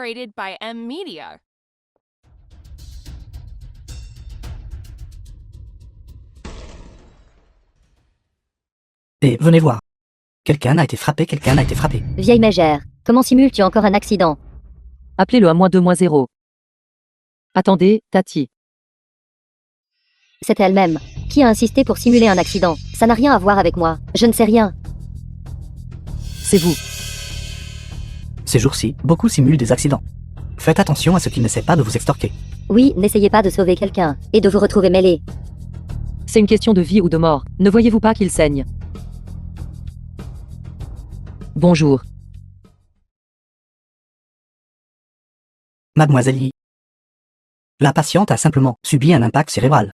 narrated by M Media. Et venez voir. Quelqu'un a été frappé. Vieille mégère, comment simules-tu encore un accident? Appelez-le à -2-0. Attendez, Tati. C'est elle-même. Qui a insisté pour simuler un accident? Ça n'a rien à voir avec moi. Je ne sais rien. C'est vous. Ces jours-ci, beaucoup simulent des accidents. Faites attention à ce qu'ils n'essaient pas de vous extorquer. Oui, n'essayez pas de sauver quelqu'un, et de vous retrouver mêlé. C'est une question de vie ou de mort. Ne voyez-vous pas qu'il saigne? Bonjour. Mademoiselle Yi. La patiente a simplement subi un impact cérébral.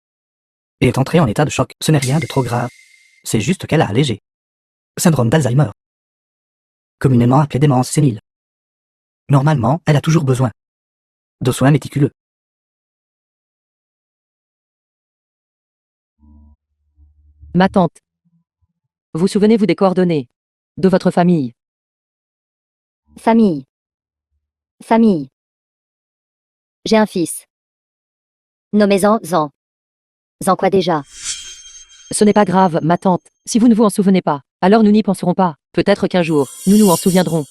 Et est entrée en état de choc. Ce n'est rien de trop grave. C'est juste qu'elle a allégé. Syndrome d'Alzheimer. Communément appelé démence sénile. Normalement, elle a toujours besoin de soins méticuleux. Ma tante. Vous souvenez-vous des coordonnées de votre famille? Famille. Famille. J'ai un fils. Nommez-en Zan. Zan quoi déjà? Ce n'est pas grave, ma tante. Si vous ne vous en souvenez pas, alors nous n'y penserons pas. Peut-être qu'un jour, nous nous en souviendrons.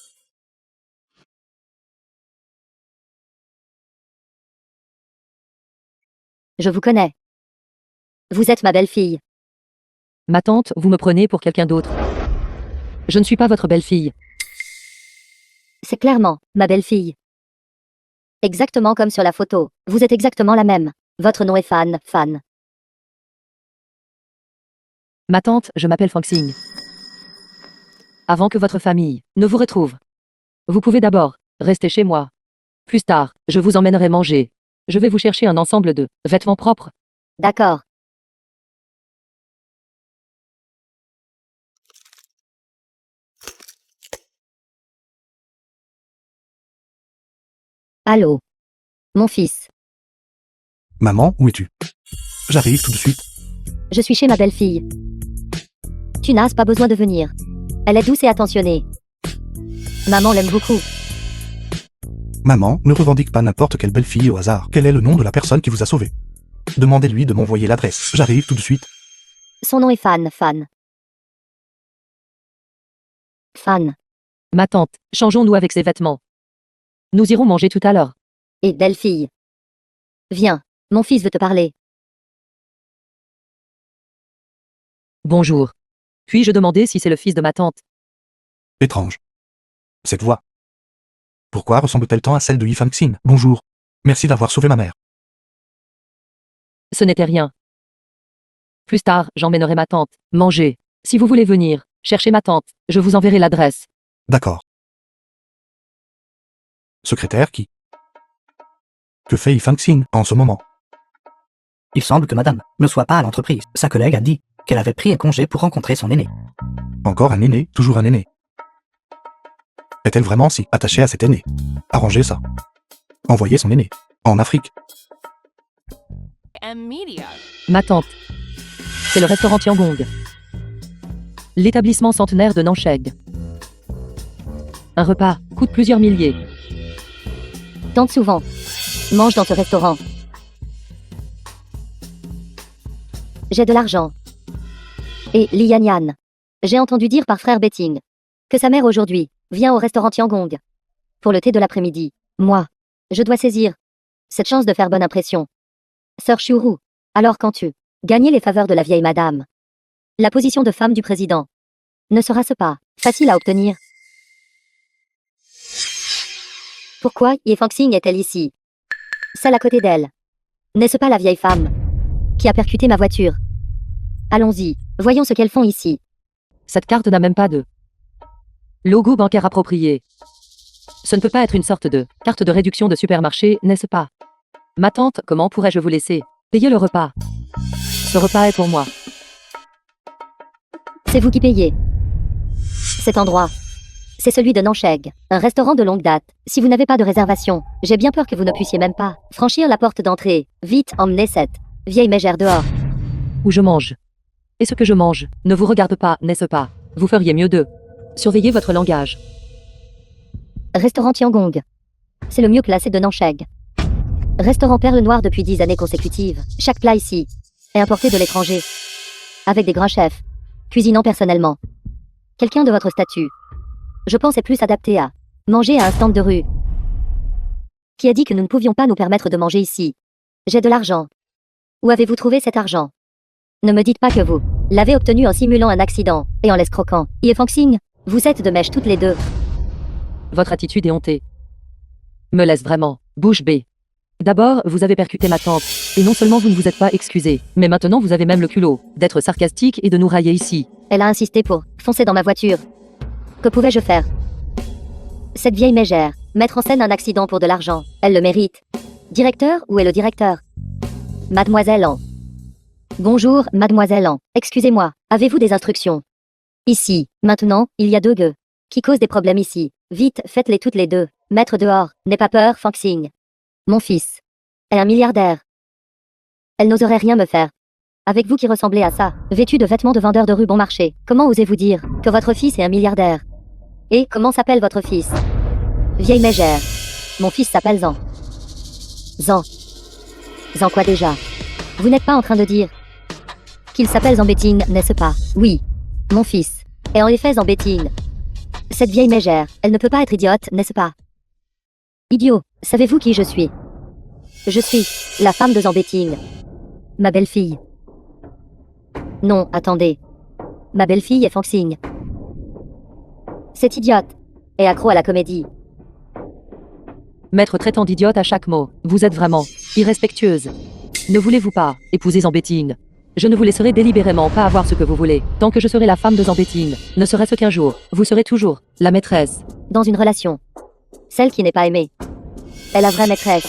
Je vous connais. Vous êtes ma belle-fille. Ma tante, vous me prenez pour quelqu'un d'autre. Je ne suis pas votre belle-fille. C'est clairement ma belle-fille. Exactement comme sur la photo. Vous êtes exactement la même. Votre nom est Fan. Ma tante, je m'appelle Fanxing. Avant que votre famille ne vous retrouve, vous pouvez d'abord rester chez moi. Plus tard, je vous emmènerai manger. Je vais vous chercher un ensemble de vêtements propres. D'accord. Allô? Mon fils. Maman, où es-tu? J'arrive tout de suite. Je suis chez ma belle-fille. Tu n'as pas besoin de venir. Elle est douce et attentionnée. Maman l'aime beaucoup. Maman, ne revendique pas n'importe quelle belle-fille au hasard. Quel est le nom de la personne qui vous a sauvé? Demandez-lui de m'envoyer l'adresse. J'arrive tout de suite. Son nom est Fan. Fan. Ma tante, changeons-nous avec ces vêtements. Nous irons manger tout à l'heure. Et belle-fille. Viens, mon fils veut te parler. Bonjour. Puis-je demander si c'est le fils de ma tante? Étrange. Cette voix. Pourquoi ressemble-t-elle tant à celle de Yi Fangxin? Bonjour. Merci d'avoir sauvé ma mère. Ce n'était rien. Plus tard, j'emmènerai ma tante manger. Si vous voulez venir chercher ma tante, je vous enverrai l'adresse. D'accord. Secrétaire qui? Que fait Yi Fangxin en ce moment? Il semble que madame ne soit pas à l'entreprise. Sa collègue a dit qu'elle avait pris un congé pour rencontrer son aîné. Encore un aîné, toujours un aîné. Est-elle vraiment si attachée à cet aîné? Arrangez ça. Envoyez son aîné en Afrique. M Media. Ma tante. C'est le restaurant Tiangong. L'établissement centenaire de Nancheg. Un repas coûte plusieurs milliers. Tente souvent. Mange dans ce restaurant. J'ai de l'argent. Et Li Yan. J'ai entendu dire par frère Betting que sa mère aujourd'hui vient au restaurant Tiangong pour le thé de l'après-midi. Moi, je dois saisir cette chance de faire bonne impression. Sœur Shuru, alors quand tu gagner les faveurs de la vieille madame, la position de femme du président ne sera-ce pas facile à obtenir? Pourquoi Yi Fangxin est-elle ici? Celle à côté d'elle. N'est-ce pas la vieille femme qui a percuté ma voiture? Allons-y, voyons ce qu'elles font ici. Cette carte n'a même pas de logo bancaire approprié. Ce ne peut pas être une sorte de carte de réduction de supermarché, n'est-ce pas? Ma tante, comment pourrais-je vous laisser payer le repas? Ce repas est pour moi. C'est vous qui payez. Cet endroit, c'est celui de Nancheg, un restaurant de longue date. Si vous n'avez pas de réservation, j'ai bien peur que vous ne puissiez même pas franchir la porte d'entrée. Vite, emmenez cette vieille mégère dehors. Où je mange. Et ce que je mange ne vous regarde pas, n'est-ce pas? Vous feriez mieux de surveiller votre langage. Restaurant Tiangong. C'est le mieux classé de Nancheg. Restaurant Perle Noire depuis 10 années consécutives. Chaque plat ici est importé de l'étranger. Avec des grands chefs. Cuisinant personnellement. Quelqu'un de votre statut. Je pense est plus adapté à manger à un stand de rue. Qui a dit que nous ne pouvions pas nous permettre de manger ici? J'ai de l'argent. Où avez-vous trouvé cet argent? Ne me dites pas que vous l'avez obtenu en simulant un accident et en l'escroquant. Ye Fangxing, vous êtes de mèche toutes les deux. Votre attitude est hontée. Me laisse vraiment bouche bée. D'abord, vous avez percuté ma tante, et non seulement vous ne vous êtes pas excusé, mais maintenant vous avez même le culot d'être sarcastique et de nous railler ici. Elle a insisté pour foncer dans ma voiture. Que pouvais-je faire? Cette vieille mégère, mettre en scène un accident pour de l'argent, elle le mérite. Directeur, où est le directeur? Mademoiselle An. Bonjour, mademoiselle An. Excusez-moi, avez-vous des instructions? Ici, maintenant, il y a deux gueux qui causent des problèmes ici. Vite, faites-les toutes les deux. Mettre dehors, n'aie pas peur, Fangxing. Mon fils est un milliardaire. Elle n'oserait rien me faire. Avec vous qui ressemblez à ça, vêtu de vêtements de vendeur de rue bon marché, comment osez-vous dire que votre fils est un milliardaire? Et comment s'appelle votre fils? Vieille mégère. Mon fils s'appelle Zan. Zan. Zan quoi déjà? Vous n'êtes pas en train de dire qu'il s'appelle Zan Betting, n'est-ce pas? Oui. Mon fils est en effet Zan Betting. Cette vieille mégère, elle ne peut pas être idiote, n'est-ce pas? Idiot, savez-vous qui je suis? Je suis la femme de Zan Betting. Ma belle-fille. Non, attendez. Ma belle-fille est Fangxing. Cette idiote est accro à la comédie. Maître traitant d'idiote à chaque mot, vous êtes vraiment irrespectueuse. Ne voulez-vous pas épouser Zan Betting? Je ne vous laisserai délibérément pas avoir ce que vous voulez. Tant que je serai la femme de Zan Betting, ne serait-ce qu'un jour, vous serez toujours la maîtresse. Dans une relation. Celle qui n'est pas aimée. Est la vraie maîtresse.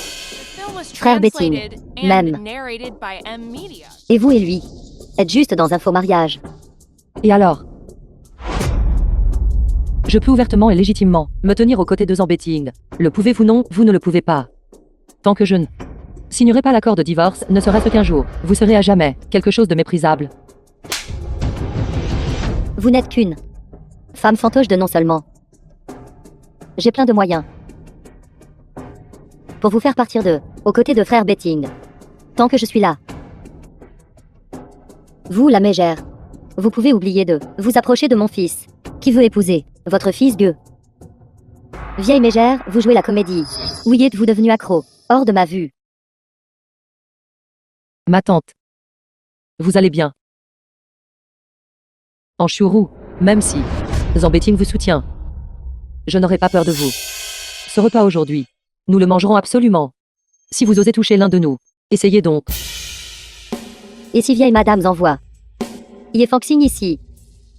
Frère Betting, même. Et vous et lui êtes juste dans un faux mariage. Et alors? Je peux ouvertement et légitimement me tenir aux côtés de Zan Betting. Le pouvez-vous? Non, vous ne le pouvez pas. Tant que je ne signerai pas l'accord de divorce, ne serait-ce qu'un jour, vous serez à jamais quelque chose de méprisable. Vous n'êtes qu'une femme fantoche de non seulement. J'ai plein de moyens pour vous faire partir aux côtés de frère Betting. Tant que je suis là. Vous, la mégère, vous pouvez oublier de vous approcher de mon fils, qui veut épouser votre fils gueux. Vieille mégère, vous jouez la comédie. Oui, êtes-vous devenu accro, hors de ma vue? Ma tante. Vous allez bien. En chourou, même si Zan Betting vous soutient. Je n'aurai pas peur de vous. Ce repas aujourd'hui, nous le mangerons absolument. Si vous osez toucher l'un de nous, essayez donc. Et si vieille madame envoie Ye Fangxing ici.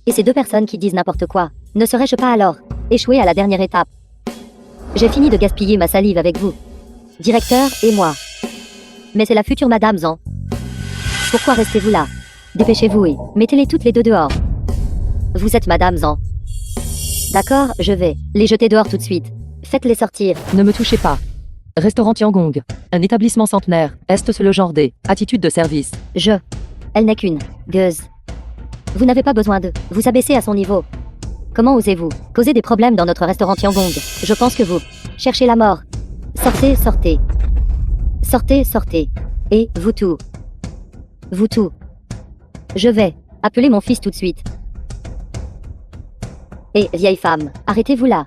Et ces deux personnes qui disent n'importe quoi, ne serais-je pas alors échoué à la dernière étape? J'ai fini de gaspiller ma salive avec vous, directeur et moi. Mais c'est la future madame Zan. Pourquoi restez-vous là? Dépêchez-vous et mettez-les toutes les deux dehors. Vous êtes madame Zan. D'accord, je vais les jeter dehors tout de suite. Faites-les sortir. Ne me touchez pas. Restaurant Tiangong, un établissement centenaire, est-ce le genre des attitudes de service? Elle n'est qu'une gueuse. Vous n'avez pas besoin de vous abaisser à son niveau. Comment osez-vous causer des problèmes dans notre restaurant Tiangong? Je pense que vous cherchez la mort. Sortez, sortez. Sortez, sortez. Et vous tout. Vous tout. Je vais appeler mon fils tout de suite. Et vieille femme, arrêtez-vous là.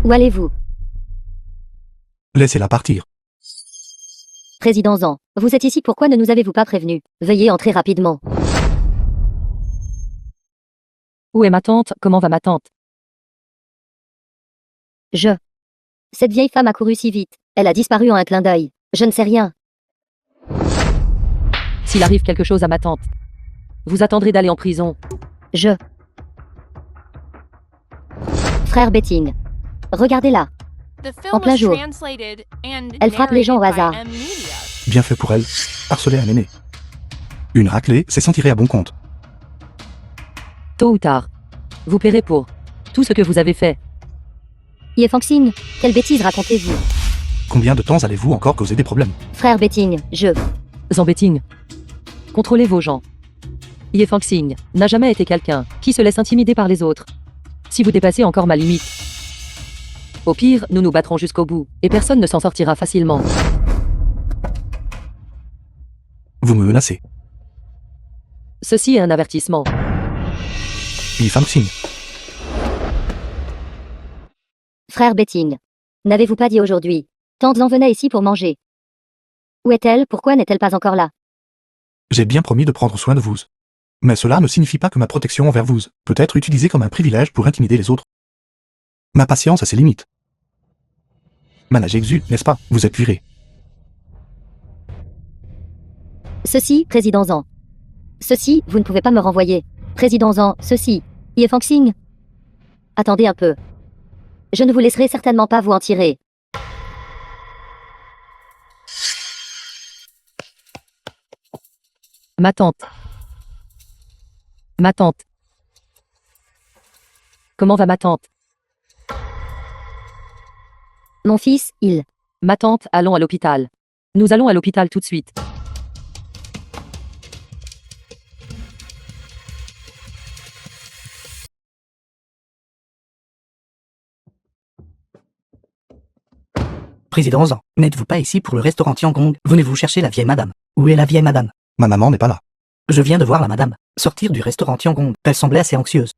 Où allez-vous? Laissez-la partir. Président Zan, vous êtes ici, pourquoi ne nous avez-vous pas prévenu? Veuillez entrer rapidement. Où est ma tante? Comment va ma tante? Cette vieille femme a couru si vite. Elle a disparu en un clin d'œil. Je ne sais rien. S'il arrive quelque chose à ma tante, vous attendrez d'aller en prison. Frère Betting. Regardez-la. En plein jour. Elle frappe les gens au hasard. Bien fait pour elle. Harceler un aîné. Une raclée, c'est s'en tirer à bon compte. Tôt ou tard, vous paierez pour tout ce que vous avez fait. Ye Fangxing, quelle bêtise racontez-vous? Combien de temps allez-vous encore causer des problèmes? Frère Betting, Zan Betting, contrôlez vos gens. Ye Fangxing n'a jamais été quelqu'un qui se laisse intimider par les autres. Si vous dépassez encore ma limite, Au pire, nous nous battrons jusqu'au bout, et personne ne s'en sortira facilement. Vous me menacez. Ceci est un avertissement. Yi Fangxing. Frère Betting. N'avez-vous pas dit aujourd'hui? Tante en venait ici pour manger. Où est-elle? Pourquoi n'est-elle pas encore là? J'ai bien promis de prendre soin de vous. Mais cela ne signifie pas que ma protection envers vous peut être utilisée comme un privilège pour intimider les autres. Ma patience a ses limites. Manage exulte, n'est-ce pas? Vous êtes viré. Ceci, président-en. Ceci, vous ne pouvez pas me renvoyer. Président-en, ceci. Yi Fangxing. Attendez un peu. Je ne vous laisserai certainement pas vous en tirer. Ma tante. Ma tante. Comment va ma tante? Mon fils, il. Ma tante, allons à l'hôpital. Nous allons à l'hôpital tout de suite. Président Zhang, n'êtes-vous pas ici pour le restaurant Tiangong? Venez-vous chercher la vieille madame? Où est la vieille madame? Ma maman n'est pas là. Je viens de voir la madame sortir du restaurant Tiangong. Elle semblait assez anxieuse.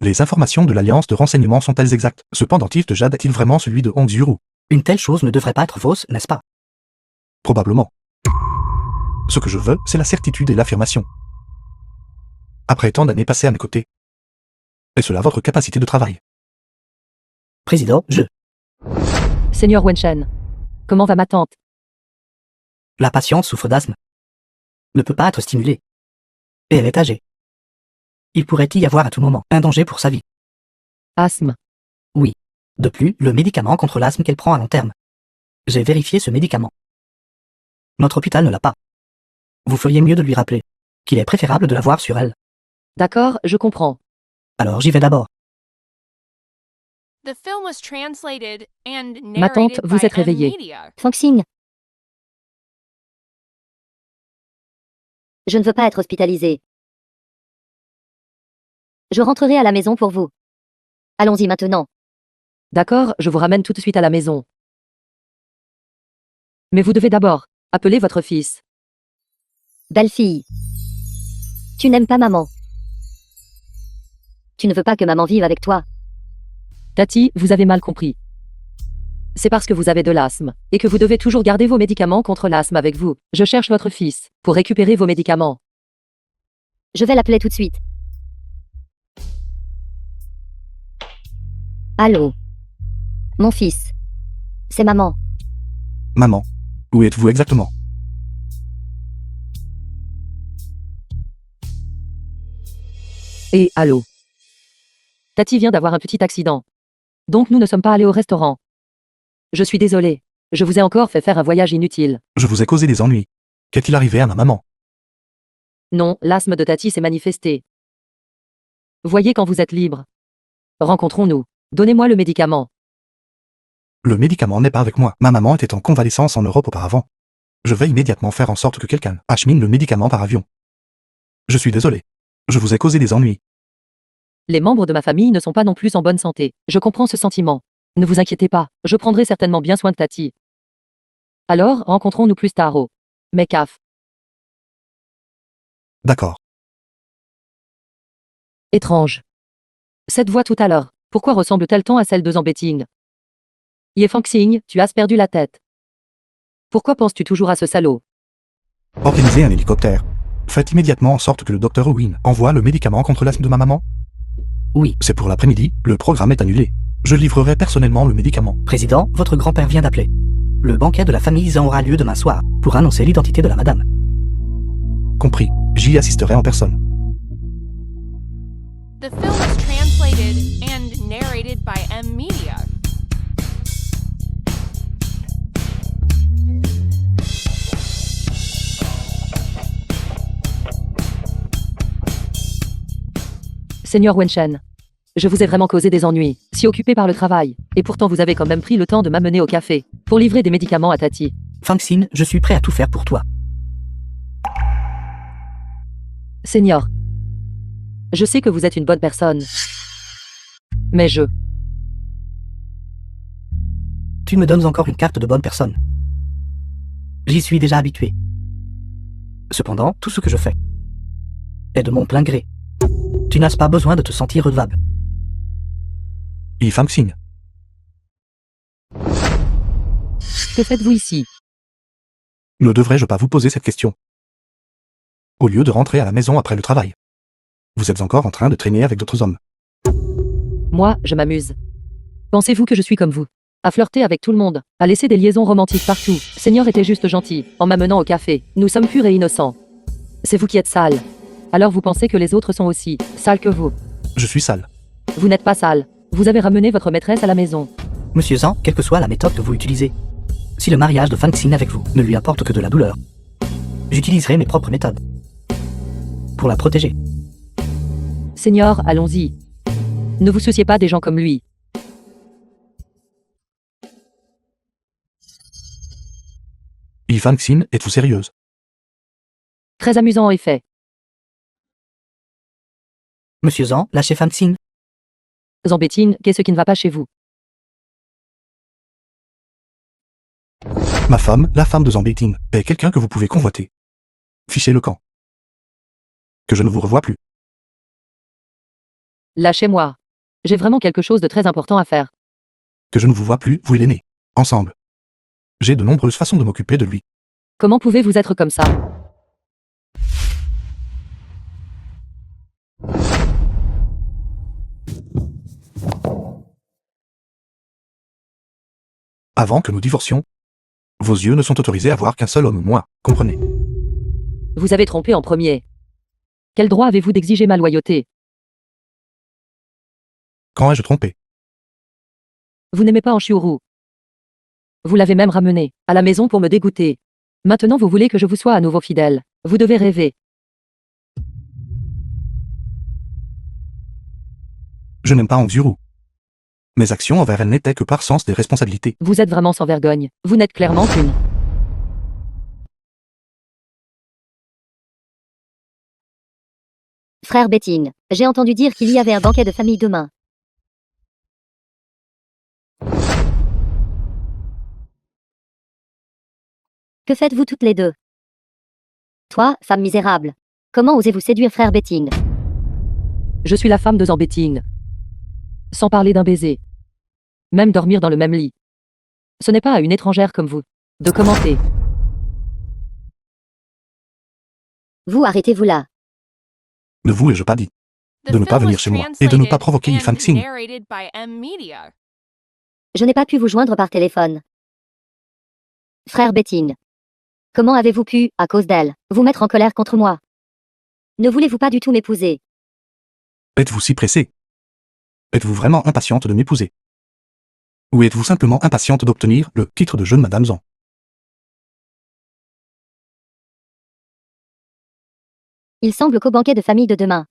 Les informations de l'Alliance de renseignement sont-elles exactes? Ce pendentif de jade est-il vraiment celui de Hong Zhuru? Une telle chose ne devrait pas être fausse, n'est-ce pas? Probablement. Ce que je veux, c'est la certitude et l'affirmation. Après tant d'années passées à mes côtés. Est-ce là votre capacité de travail? Président, Seigneur Wenshen. Comment va ma tante? La patiente souffre d'asthme. Ne peut pas être stimulée. Et elle est âgée. Il pourrait y avoir à tout moment un danger pour sa vie. Asthme. De plus, le médicament contre l'asthme qu'elle prend à long terme. J'ai vérifié ce médicament. Notre hôpital ne l'a pas. Vous feriez mieux de lui rappeler qu'il est préférable de l'avoir sur elle. D'accord, je comprends. Alors j'y vais d'abord. The film was translated and Ma tante, narrated vous by êtes réveillée. M-Media. Fangxing. Je ne veux pas être hospitalisé. Je rentrerai à la maison pour vous. Allons-y maintenant. D'accord, je vous ramène tout de suite à la maison. Mais vous devez d'abord appeler votre fils. Belle fille. Tu n'aimes pas maman. Tu ne veux pas que maman vive avec toi. Tati, vous avez mal compris. C'est parce que vous avez de l'asthme, et que vous devez toujours garder vos médicaments contre l'asthme avec vous. Je cherche votre fils, pour récupérer vos médicaments. Je vais l'appeler tout de suite. Allô? Mon fils. C'est maman. Maman. Où êtes-vous exactement? Et allô? Tati vient d'avoir un petit accident. Donc nous ne sommes pas allés au restaurant. Je suis désolée. Je vous ai encore fait faire un voyage inutile. Je vous ai causé des ennuis. Qu'est-il arrivé à ma maman? Non, l'asthme de Tati s'est manifesté. Voyez quand vous êtes libre. Rencontrons-nous. Donnez-moi le médicament. Le médicament n'est pas avec moi. Ma maman était en convalescence en Europe auparavant. Je vais immédiatement faire en sorte que quelqu'un achemine le médicament par avion. Je suis désolé. Je vous ai causé des ennuis. Les membres de ma famille ne sont pas non plus en bonne santé. Je comprends ce sentiment. Ne vous inquiétez pas, je prendrai certainement bien soin de Tati. Alors, rencontrons-nous plus tard au Mekaf. D'accord. Étrange. Cette voix tout à l'heure, pourquoi ressemble-t-elle tant à celle de Zhang Beting? Ye Fangxing, tu as perdu la tête. Pourquoi penses-tu toujours à ce salaud? Organisez un hélicoptère. Faites immédiatement en sorte que le docteur Owen envoie le médicament contre l'asthme de ma maman. Oui. C'est pour l'après-midi, le programme est annulé. Je livrerai personnellement le médicament. Président, votre grand-père vient d'appeler. Le banquet de la famille Zhang aura lieu demain soir pour annoncer l'identité de la madame. Compris. J'y assisterai en personne. The film was translated and narrated by M-Media. Seigneur Wenshen, je vous ai vraiment causé des ennuis, si occupé par le travail, et pourtant vous avez quand même pris le temps de m'amener au café, pour livrer des médicaments à Tati. Fangxin, je suis prêt à tout faire pour toi. Seigneur, je sais que vous êtes une bonne personne, mais Tu me donnes encore une carte de bonne personne. J'y suis déjà habitué. Cependant, tout ce que je fais est de mon plein gré. Tu n'as pas besoin de te sentir redevable. Yi Fangxing, Que faites-vous ici? ne devrais-je pas vous poser cette question? Au lieu de rentrer à la maison après le travail, vous êtes encore en train de traîner avec d'autres hommes. Moi, je m'amuse. Pensez-vous que je suis comme vous? À flirter avec tout le monde, à laisser des liaisons romantiques partout. Seigneur était juste gentil, en m'amenant au café. Nous sommes purs et innocents. C'est vous qui êtes sale. Alors vous pensez que les autres sont aussi sales que vous. Je suis sale. Vous n'êtes pas sale. Vous avez ramené votre maîtresse à la maison. Monsieur Zhang, quelle que soit la méthode que vous utilisez, si le mariage de Fangxing avec vous ne lui apporte que de la douleur, j'utiliserai mes propres méthodes pour la protéger. Seigneur, allons-y. Ne vous souciez pas des gens comme lui. Yi Fangxing, êtes-vous sérieuse? Très amusant en effet. Monsieur Zhang, lâchez Fangxing. Zambétine, qu'est-ce qui ne va pas chez vous? Ma femme, la femme de Zhang Beiting, est quelqu'un que vous pouvez convoiter. Fichez le camp. Que je ne vous revoie plus. Lâchez-moi. J'ai vraiment quelque chose de très important à faire. Que je ne vous vois plus, vous et l'aîné. Ensemble. J'ai de nombreuses façons de m'occuper de lui. Comment pouvez-vous être comme ça? Avant que nous divorcions, vos yeux ne sont autorisés à voir qu'un seul homme, moi, comprenez? Vous avez trompé en premier. Quel droit avez-vous d'exiger ma loyauté? Quand ai-je trompé? Vous n'aimez pas Anchiuru. Vous l'avez même ramené à la maison pour me dégoûter. Maintenant vous voulez que je vous sois à nouveau fidèle. Vous devez rêver. Je n'aime pas Anxiuru. Mes actions envers elle n'étaient que par sens des responsabilités. Vous êtes vraiment sans vergogne. Vous n'êtes clairement qu'une. Frère Betting, j'ai entendu dire qu'il y avait un banquet de famille demain. Que faites-vous toutes les deux? Toi, femme misérable. Comment osez-vous séduire frère Betting? Je suis la femme de Zambétine. Sans parler d'un baiser. Même dormir dans le même lit. Ce n'est pas à une étrangère comme vous de commenter. Vous arrêtez-vous là. Ne vous ai-je pas dit The de ne pas film venir was chez moi et de ne pas translated provoquer Yi and Fangxing. narrated by M Media. Je n'ai pas pu vous joindre par téléphone. Frère Betting. Comment avez-vous pu, à cause d'elle, vous mettre en colère contre moi? Ne voulez-vous pas du tout m'épouser? Êtes-vous si pressé? Êtes-vous vraiment impatiente de m'épouser? Ou êtes-vous simplement impatiente d'obtenir le titre de jeune Madame Zhang? Il semble qu'au banquet de famille de demain,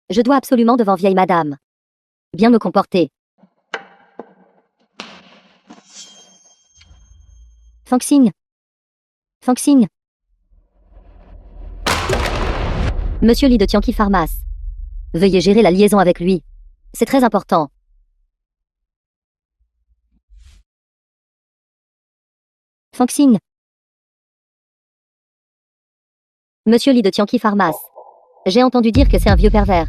je dois absolument devant vieille madame bien me comporter. Fangxing. Fangxing. Monsieur Li de Tianqi Pharmace. Veuillez gérer la liaison avec lui. C'est très important. Fangxing. Monsieur Li de Tianqi Pharmace. J'ai entendu dire que c'est un vieux pervers.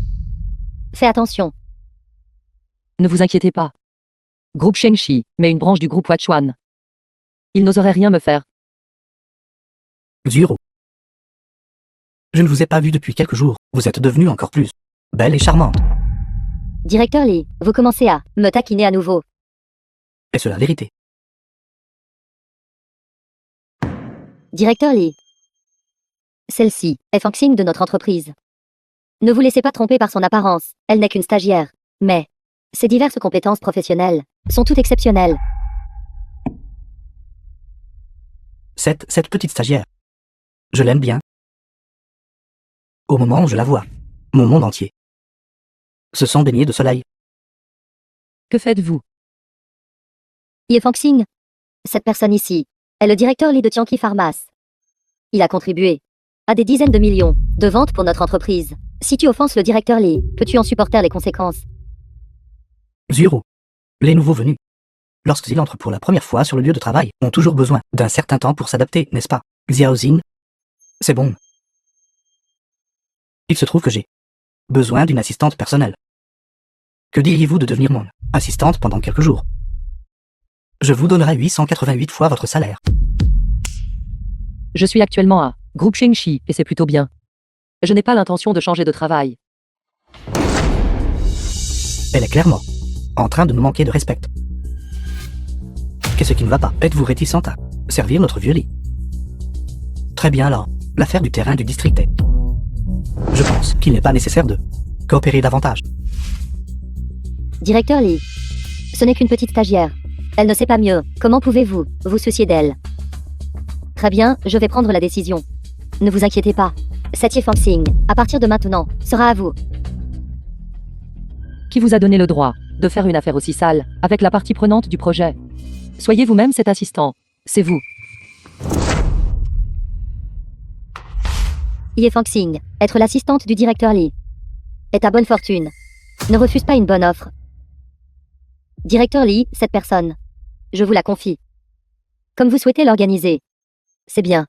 Fais attention. Ne vous inquiétez pas. Groupe Shengxi, mais une branche du groupe Huachuan. Il n'oserait rien me faire. Zuro. Je ne vous ai pas vu depuis quelques jours. Vous êtes devenue encore plus belle et charmante. Directeur Li, vous commencez à me taquiner à nouveau. Est-ce la vérité? Directeur Li. Celle-ci est Fangxing de notre entreprise. Ne vous laissez pas tromper par son apparence, elle n'est qu'une stagiaire. Mais ses diverses compétences professionnelles sont toutes exceptionnelles. Cette petite stagiaire. Je l'aime bien. Au moment où je la vois, mon monde entier se sent baigné de soleil. Que faites-vous? Ye Fangxing. Cette personne ici est le directeur Li de Tianqi Pharmace. Il a contribué à des dizaines de millions de ventes pour notre entreprise. Si tu offenses le directeur Li, peux-tu en supporter les conséquences? Zuro. Les nouveaux venus lorsqu'ils entrent pour la première fois sur le lieu de travail, ont toujours besoin d'un certain temps pour s'adapter, n'est-ce pas, Xiaozin? C'est bon. Il se trouve que j'ai besoin d'une assistante personnelle. Que diriez-vous de devenir mon assistante pendant quelques jours? Je vous donnerai 888 fois votre salaire. Je suis actuellement à Groupe Shengshi et c'est plutôt bien. Je n'ai pas l'intention de changer de travail. Elle est clairement en train de nous manquer de respect. Qu'est-ce qui ne va pas? Êtes-vous réticente à servir notre vieux lit? Très bien alors, l'affaire du terrain du district est... Je pense qu'il n'est pas nécessaire de coopérer davantage. Directeur Lee, ce n'est qu'une petite stagiaire. Elle ne sait pas mieux. Comment pouvez-vous vous soucier d'elle? Très bien, je vais prendre la décision. Ne vous inquiétez pas. Satie Fangxing, à partir de maintenant, sera à vous. Qui vous a donné le droit de faire une affaire aussi sale avec la partie prenante du projet? Soyez vous-même cet assistant. C'est vous. Ye Fangxing, être l'assistante du directeur Lee est à bonne fortune. Ne refuse pas une bonne offre. Directeur Lee, cette personne, je vous la confie. Comme vous souhaitez l'organiser. C'est bien.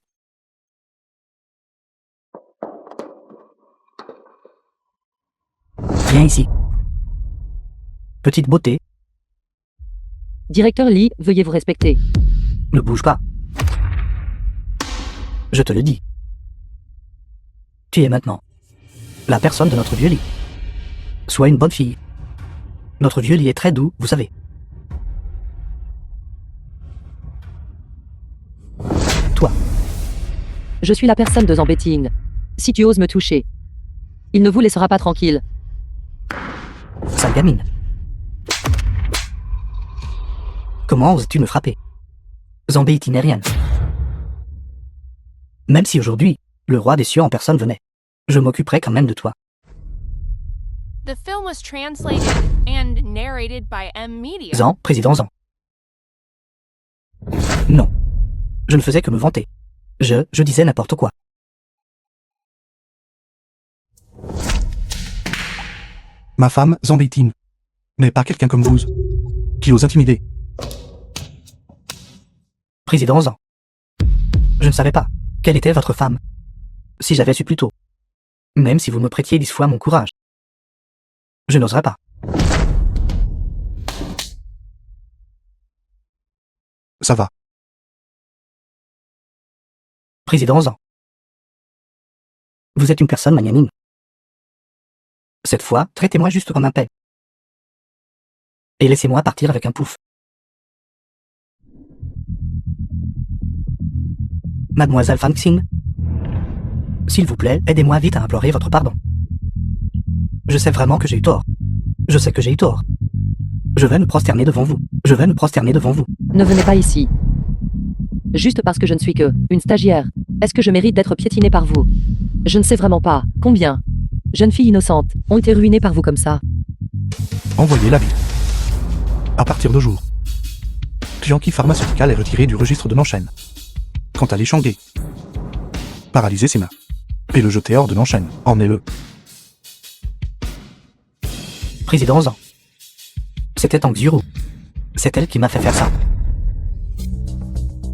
Viens ici. Petite beauté, Directeur Lee, veuillez vous respecter. ne bouge pas. Je te le dis. Tu es maintenant la personne de notre vieux lit. Sois une bonne fille. Notre vieux lit est très doux, vous savez. Toi, Je suis la personne de Zambeting. Si tu oses me toucher, il ne vous laissera pas tranquille. sale gamine. Comment oses-tu me frapper? Zambé itinérienne. Même si aujourd'hui, le roi des cieux en personne venait, je m'occuperai quand même de toi. The film was translated and narrated by M Media. Zan, président Zan. Non. Je ne faisais que me vanter. Je disais n'importe quoi. Ma femme, Zambétine, n'est pas quelqu'un comme vous, qui ose intimider. Président Zan. Je ne savais pas quelle était votre femme. Si j'avais su plus tôt. Même si vous me prêtiez 10 fois mon courage. Je n'oserais pas. Ça va. Président Zan. Vous êtes une personne magnanime. Cette fois, traitez-moi juste comme un paix. Et laissez-moi partir avec un pouf. Mademoiselle Fangxing, s'il vous plaît, aidez-moi vite à implorer votre pardon. Je sais vraiment que j'ai eu tort. Je sais que j'ai eu tort. Je vais me prosterner devant vous. Je vais me prosterner devant vous. Ne venez pas ici. Juste parce que je ne suis que une stagiaire. Est-ce que je mérite d'être piétinée par vous? Je ne sais vraiment pas combien jeunes filles innocentes ont été ruinées par vous comme ça. Envoyez la vie. À partir de jour. Jiangqi Pharmaceutical est retiré du registre de Nanshen. Quant à Li Shangde, paralysez ses mains. Et le jeter hors de Nanshen. Emmenez-le. Président Zan. C'était Tang Zuru. C'est elle qui m'a fait faire ça.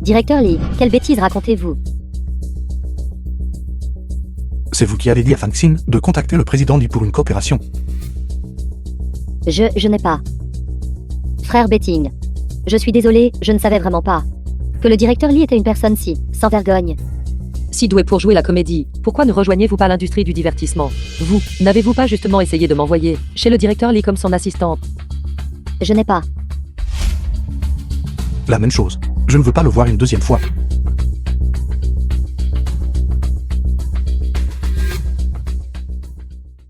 Directeur Lee, quelle bêtise racontez-vous? C'est vous qui avez dit à Fangxin de contacter le président Li pour une coopération. Je n'ai pas. Frère Betting. Je suis désolé, je ne savais vraiment pas que le directeur Lee était une personne si sans vergogne. Si doué pour jouer la comédie, pourquoi ne rejoignez-vous pas l'industrie du divertissement? Vous, n'avez-vous pas justement essayé de m'envoyer chez le directeur Lee comme son assistante? Je n'ai pas. La même chose. Je ne veux pas le voir une deuxième fois.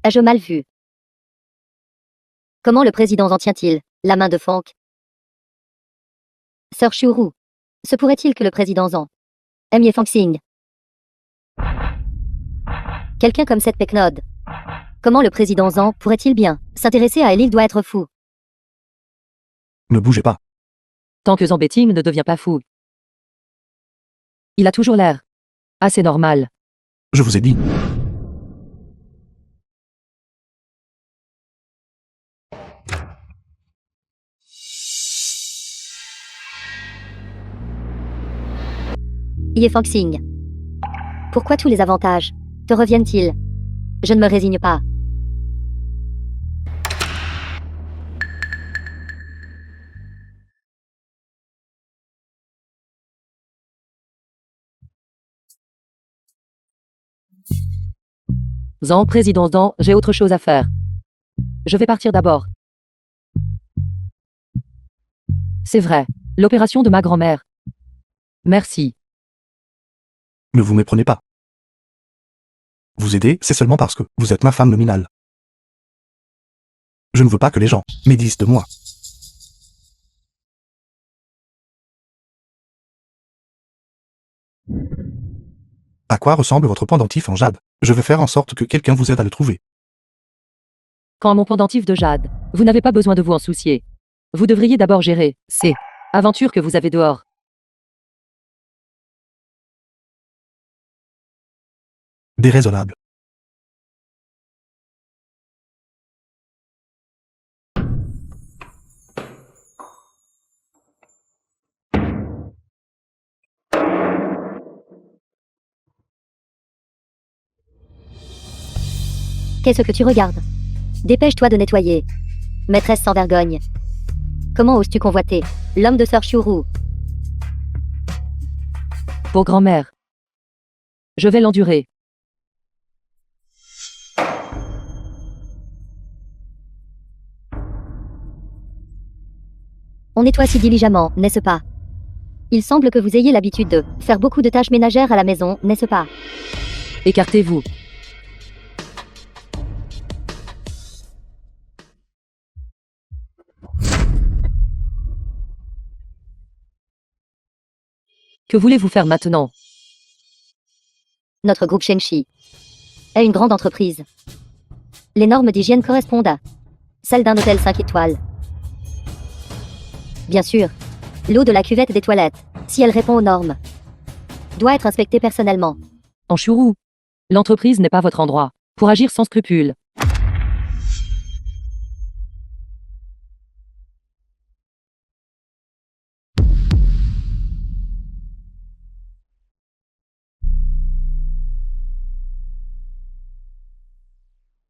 Ai-je mal vu? Comment le président en tient-il la main de Fang? Sœur Shuru, se pourrait-il que le président Zan aime Fangxing? Quelqu'un comme cette Peknod. Comment le président Zan pourrait-il bien s'intéresser à elle? Il doit être fou. Ne bougez pas. Tant que Zambeting ne devient pas fou. Il a toujours l'air assez normal. Je vous ai dit. Ye Fangxing. Pourquoi tous les avantages te reviennent-ils? Je ne me résigne pas. Zan, président Zan, j'ai autre chose à faire. Je vais partir d'abord. C'est vrai. L'opération de ma grand-mère. Merci. Ne vous méprenez pas. Vous aider, c'est seulement parce que vous êtes ma femme nominale. Je ne veux pas que les gens médisent de moi. À quoi ressemble votre pendentif en jade? Je vais faire en sorte que quelqu'un vous aide à le trouver. Quant à mon pendentif de jade, vous n'avez pas besoin de vous en soucier. Vous devriez d'abord gérer ces aventures que vous avez dehors. Déraisonnable. Qu'est-ce que tu regardes? Dépêche-toi de nettoyer. Maîtresse sans vergogne. Comment oses-tu convoiter l'homme de Sir Shuru? Pour grand-mère. Je vais l'endurer. On nettoie si diligemment, n'est-ce pas? Il semble que vous ayez l'habitude de faire beaucoup de tâches ménagères à la maison, n'est-ce pas? Écartez-vous. Que voulez-vous faire maintenant? Notre groupe Shenchi est une grande entreprise. Les normes d'hygiène correspondent à celles d'un hôtel 5 étoiles. Bien sûr, l'eau de la cuvette des toilettes, si elle répond aux normes, doit être inspectée personnellement. En Shuru. L'entreprise n'est pas votre endroit pour agir sans scrupule.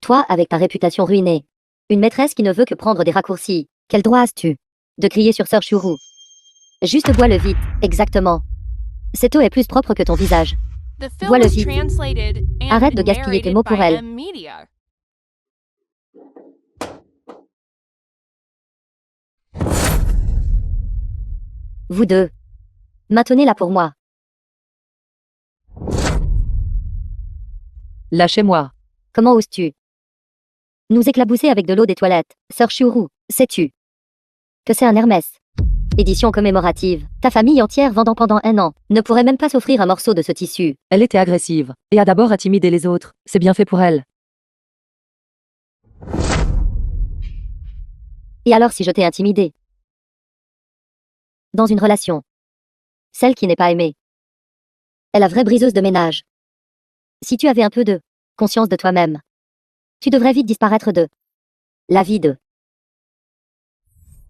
Toi, avec ta réputation ruinée, une maîtresse qui ne veut que prendre des raccourcis, quel droit as-tu de crier sur Sir Shuru? Juste bois-le vite, exactement. Cette eau est plus propre que ton visage. The film Voilà was vite. translated and Arrête de gaspiller tes narrated mots pour by elle. M Media. Vous deux. Maintenez-la pour moi. Lâchez-moi. Comment oses-tu nous éclabousser avec de l'eau des toilettes? Sir Shuru, sais-tu que c'est un Hermès? Édition commémorative. Ta famille entière vendant pendant 1 an ne pourrait même pas s'offrir un morceau de ce tissu. Elle était agressive et a d'abord intimidé les autres. C'est bien fait pour elle. Et alors si je t'ai intimidé? Dans une relation. Celle qui n'est pas aimée. est la vraie briseuse de ménage. Si tu avais un peu de conscience de toi-même, tu devrais vite disparaître de la vie de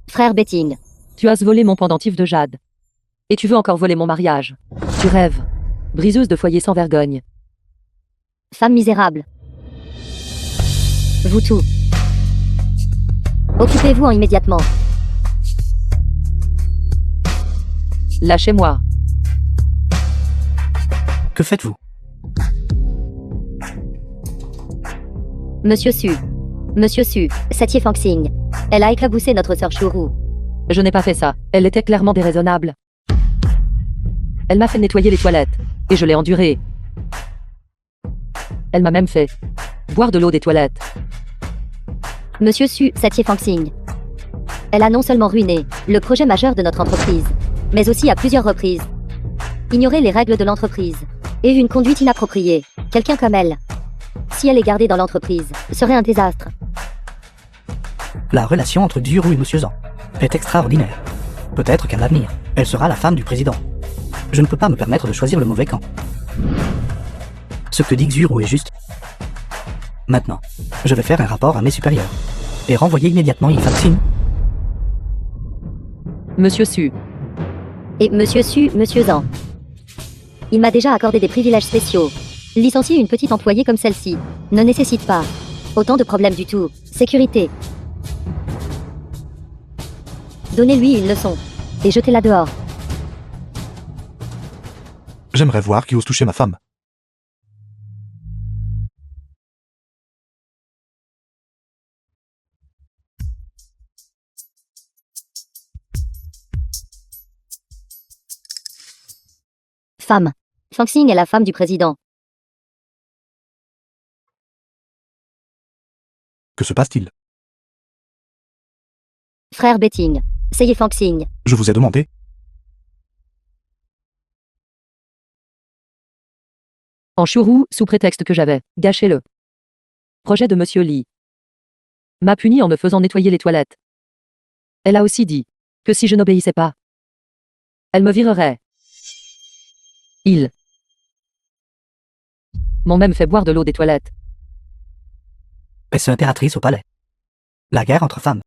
frère Betting. Tu as volé mon pendentif de jade. Et tu veux encore voler mon mariage. Tu rêves. Briseuse de foyer sans vergogne. Femme misérable. Vous tous. Occupez-vous en immédiatement. Lâchez-moi. Que faites-vous? Monsieur Su, Satie Fangxing. Elle a éclaboussé notre sœur Shuru. Je n'ai pas fait ça. Elle était clairement déraisonnable. Elle m'a fait nettoyer les toilettes. Et je l'ai endurée. Elle m'a même fait boire de l'eau des toilettes. Monsieur Su, Satie Fangxing. Elle a non seulement ruiné le projet majeur de notre entreprise, mais aussi à plusieurs reprises ignoré les règles de l'entreprise et eu une conduite inappropriée. Quelqu'un comme elle, si elle est gardée dans l'entreprise, serait un désastre. La relation entre Xuru et Monsieur Zhang est extraordinaire. Peut-être qu'à l'avenir, elle sera la femme du président. Je ne peux pas me permettre de choisir le mauvais camp. Ce que dit Xuru est juste. Maintenant, je vais faire un rapport à mes supérieurs et renvoyer immédiatement Yi Fangxing. Monsieur Su. Et Monsieur Su, Monsieur Zhang. Il m'a déjà accordé des privilèges spéciaux. Licencier une petite employée comme celle-ci ne nécessite pas autant de problèmes du tout. Sécurité. Donnez-lui une leçon. Et jetez-la dehors. J'aimerais voir qui ose toucher ma femme. Femme. Foxing est la femme du président. Que se passe-t-il? Frère Betting. Seye Foxing. Je vous ai demandé. En Shuru, sous prétexte que j'avais gâché le projet de Monsieur Lee, m'a puni en me faisant nettoyer les toilettes. Elle a aussi dit que si je n'obéissais pas, elle me virerait. Ils m'ont même fait boire de l'eau des toilettes. Est-ce impératrice au palais? La guerre entre femmes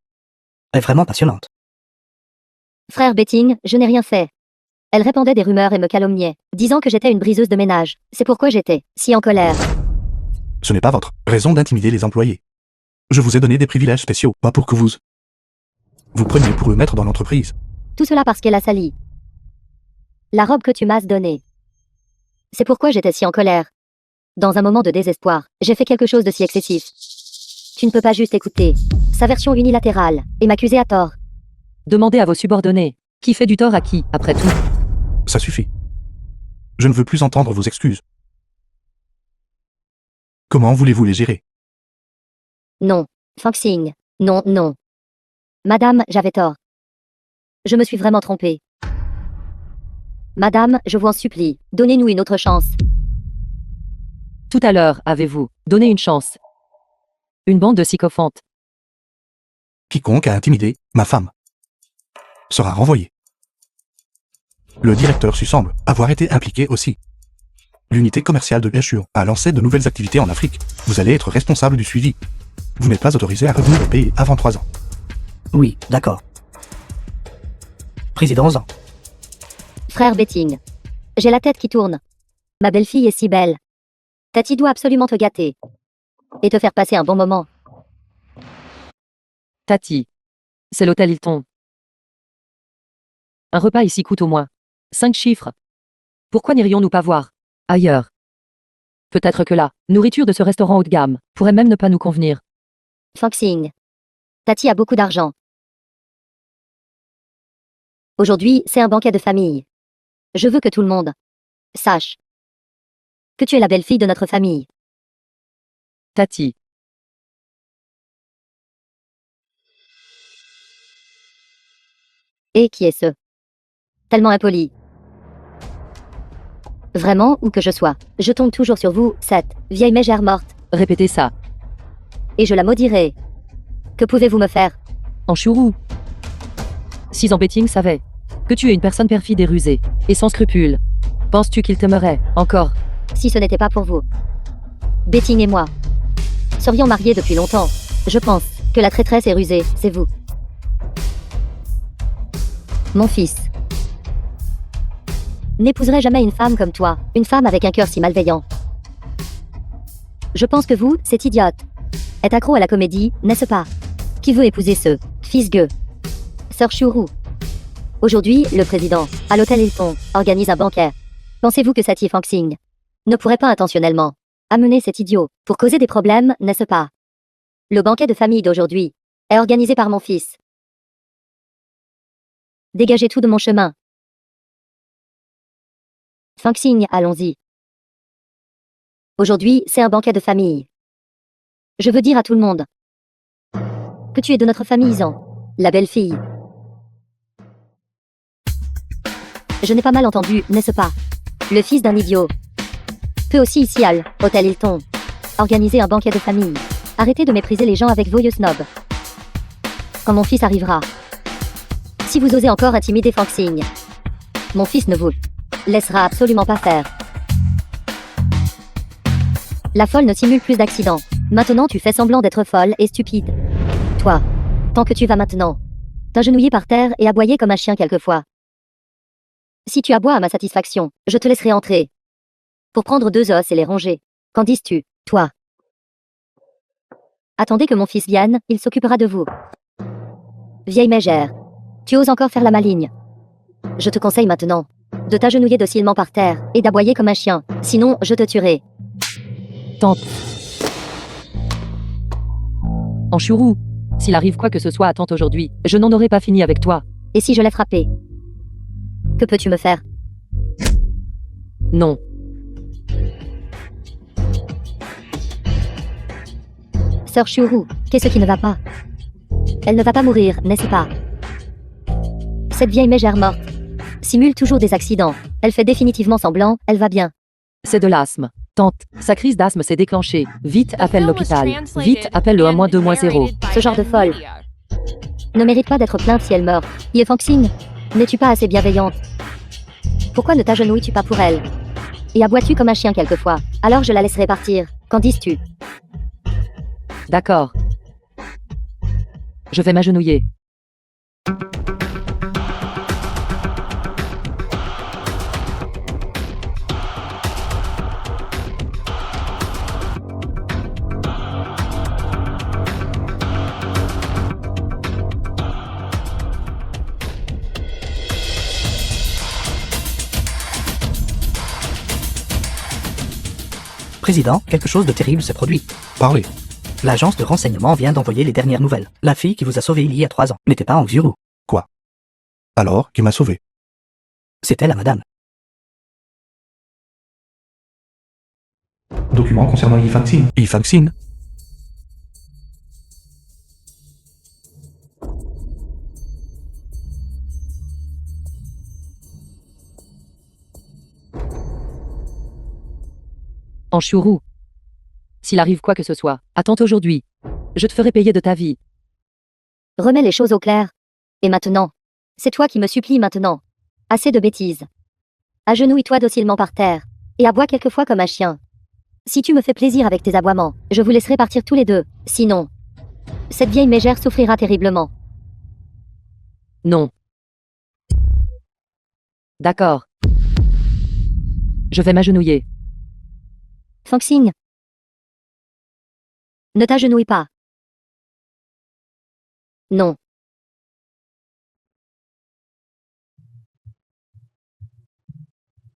est vraiment passionnante. Frère Betting, je n'ai rien fait. Elle répandait des rumeurs et me calomniait, disant que j'étais une briseuse de ménage. C'est pourquoi j'étais si en colère. Ce n'est pas votre raison d'intimider les employés. Je vous ai donné des privilèges spéciaux, pas pour que vous preniez pour le maître dans l'entreprise. Tout cela parce qu'elle a sali la robe que tu m'as donnée. C'est pourquoi j'étais si en colère. Dans un moment de désespoir, j'ai fait quelque chose de si excessif. Tu ne peux pas juste écouter sa version unilatérale et m'accuser à tort. Demandez à vos subordonnés qui fait du tort à qui, après tout. Ça suffit. Je ne veux plus entendre vos excuses. Comment voulez-vous les gérer? Non, Foxing. Non, non. Madame, j'avais tort. Je me suis vraiment trompée. Madame, je vous en supplie, donnez-nous une autre chance. Tout à l'heure, avez-vous donné une chance? Une bande de sycophantes. Quiconque a intimidé ma femme sera renvoyé. Le directeur semble avoir été impliqué aussi. L'unité commerciale de Yeshua a lancé de nouvelles activités en Afrique. Vous allez être responsable du suivi. Vous n'êtes pas autorisé à revenir au pays avant 3 ans. Oui, d'accord. Président-en. Frère Betting. J'ai la tête qui tourne. Ma belle-fille est si belle. Tati doit absolument te gâter. Et te faire passer un bon moment. Tati. C'est l'hôtel Hilton. Un repas ici coûte au moins 5 chiffres. Pourquoi n'irions-nous pas voir ailleurs? Peut-être que la nourriture de ce restaurant haut de gamme pourrait même ne pas nous convenir. Foxing. Tati a beaucoup d'argent. Aujourd'hui, c'est un banquet de famille. Je veux que tout le monde sache que tu es la belle-fille de notre famille. Tati. Et qui est ce? Tellement impoli. Vraiment, où que je sois, je tombe toujours sur vous, cette vieille mégère morte, Répétez ça. et je la maudirai. Que pouvez-vous me faire? En Shuru. 6 ans Betting savait que tu es une personne perfide et rusée, et sans scrupules. Penses-tu qu'il t'aimerait encore? Si ce n'était pas pour vous. Betting et moi serions mariés depuis longtemps. Je pense que la traîtresse est rusée, c'est vous. Mon fils n'épouserait jamais une femme comme toi, une femme avec un cœur si malveillant. Je pense que vous, cette idiote, êtes accro à la comédie, n'est-ce pas? Qui veut épouser ce fils gueux? Sœur Shuru. Aujourd'hui, le président, à l'hôtel Hilton, organise un banquet. Pensez-vous que Sati Foxing ne pourrait pas intentionnellement amener cet idiot pour causer des problèmes, n'est-ce pas? Le banquet de famille d'aujourd'hui est organisé par mon fils. Dégagez tout de mon chemin. Foxing, allons-y. Aujourd'hui, c'est un banquet de famille. Je veux dire à tout le monde que tu es de notre famille, Zan, la belle-fille. Je n'ai pas mal entendu, n'est-ce pas? Le fils d'un idiot peut aussi ici à l'hôtel Hilton organiser un banquet de famille. Arrêtez de mépriser les gens avec vos yeux snobs. Quand mon fils arrivera, si vous osez encore intimider Foxing, mon fils ne vous laissera absolument pas faire. La folle ne simule plus d'accidents. Maintenant tu fais semblant d'être folle et stupide. Toi, tant que tu vas maintenant t'agenouiller par terre et aboyer comme un chien quelquefois. Si tu aboies à ma satisfaction, je te laisserai entrer. pour prendre 2 os et les ronger. Qu'en dis-tu, toi? Attendez que mon fils vienne, il s'occupera de vous. Vieille mégère, tu oses encore faire la maligne. Je te conseille maintenant de t'agenouiller docilement par terre et d'aboyer comme un chien, sinon je te tuerai. Tante. Anchourou, s'il arrive quoi que ce soit à tante aujourd'hui, je n'en aurai pas fini avec toi. Et si je l'ai frappé? Que peux-tu me faire? Non. Sœur Chourou, qu'est-ce qui ne va pas? Elle ne va pas mourir, n'est-ce pas? Cette vieille mégère morte simule toujours des accidents. Elle fait définitivement semblant, elle va bien. C'est de l'asthme. Tante, sa crise d'asthme s'est déclenchée. Vite, The appelle film was l'hôpital. translated Vite, appelle le and 1-2-0. narrated by Ce genre de M. folle. Media. Ne mérite pas d'être plainte si elle meurt. Ye Fangxing, n'es-tu pas assez bienveillante? Pourquoi ne t'agenouilles-tu pas pour elle? Et aboies-tu comme un chien quelquefois? Alors je la laisserai partir. Qu'en dis-tu? D'accord. Je vais m'agenouiller. Président, quelque chose de terrible s'est produit. Parlez. L'agence de renseignement vient d'envoyer les dernières nouvelles. La fille qui vous a sauvé il y a 3 ans n'était pas en Xiuru. Alors, qui m'a sauvé? C'était la madame. Document concernant Yi Fangxin. Yi Fangxin? Anchourou. S'il arrive quoi que ce soit, à tante aujourd'hui. Je te ferai payer de ta vie. Remets les choses au clair. Et maintenant? C'est toi qui me supplies maintenant. Assez de bêtises. Agenouille-toi docilement par terre. Et aboie quelquefois comme un chien. Si tu me fais plaisir avec tes aboiements, je vous laisserai partir tous les deux. Sinon, cette vieille mégère souffrira terriblement. Non. D'accord. Je vais m'agenouiller. Fangxing. Ne t'agenouille pas. Non.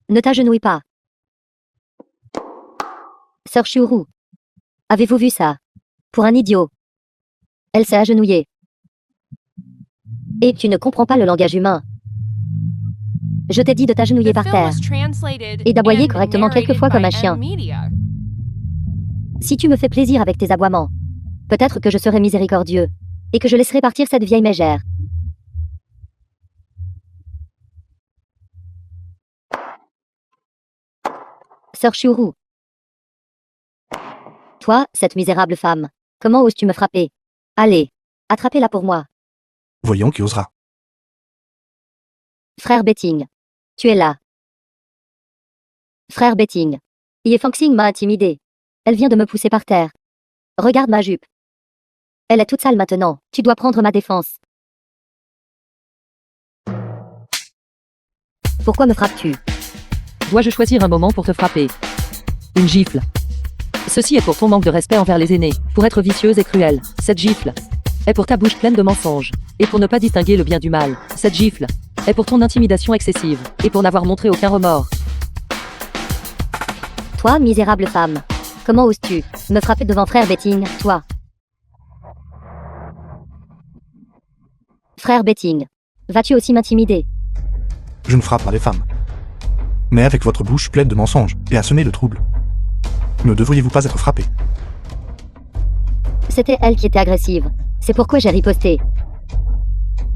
Ne t'agenouille pas. Sœur Chourou. Avez-vous vu ça? Pour un idiot. Elle s'est agenouillée. Et tu ne comprends pas le langage humain. Je t'ai dit de t'agenouiller The par film terre. was translated Et d'aboyer and correctement narrated quelquefois comme by un chien. M. Media. Si tu me fais plaisir avec tes aboiements, peut-être que je serai miséricordieux, et que je laisserai partir cette vieille mégère. Sœur Chourou. Toi, cette misérable femme, comment oses-tu me frapper? Allez, attrapez-la pour moi. Voyons qui osera. Frère Betting. Tu es là. Frère Betting. Ye Fangxing m'a intimidé. Elle vient de me pousser par terre. Regarde ma jupe. Elle est toute sale maintenant. Tu dois prendre ma défense. Pourquoi me frappes-tu? Dois-je choisir un moment pour te frapper? Une gifle. Ceci est pour ton manque de respect envers les aînés, pour être vicieuse et cruelle. Cette gifle est pour ta bouche pleine de mensonges, et pour ne pas distinguer le bien du mal. Cette gifle est pour ton intimidation excessive, et pour n'avoir montré aucun remords. Toi, misérable femme. Comment oses-tu me frapper devant frère Betting, toi? Frère Betting. Vas-tu aussi m'intimider? Je ne frappe pas les femmes. Mais avec votre bouche pleine de mensonges et à semer le trouble. Ne devriez-vous pas être frappé? C'était elle qui était agressive. C'est pourquoi j'ai riposté.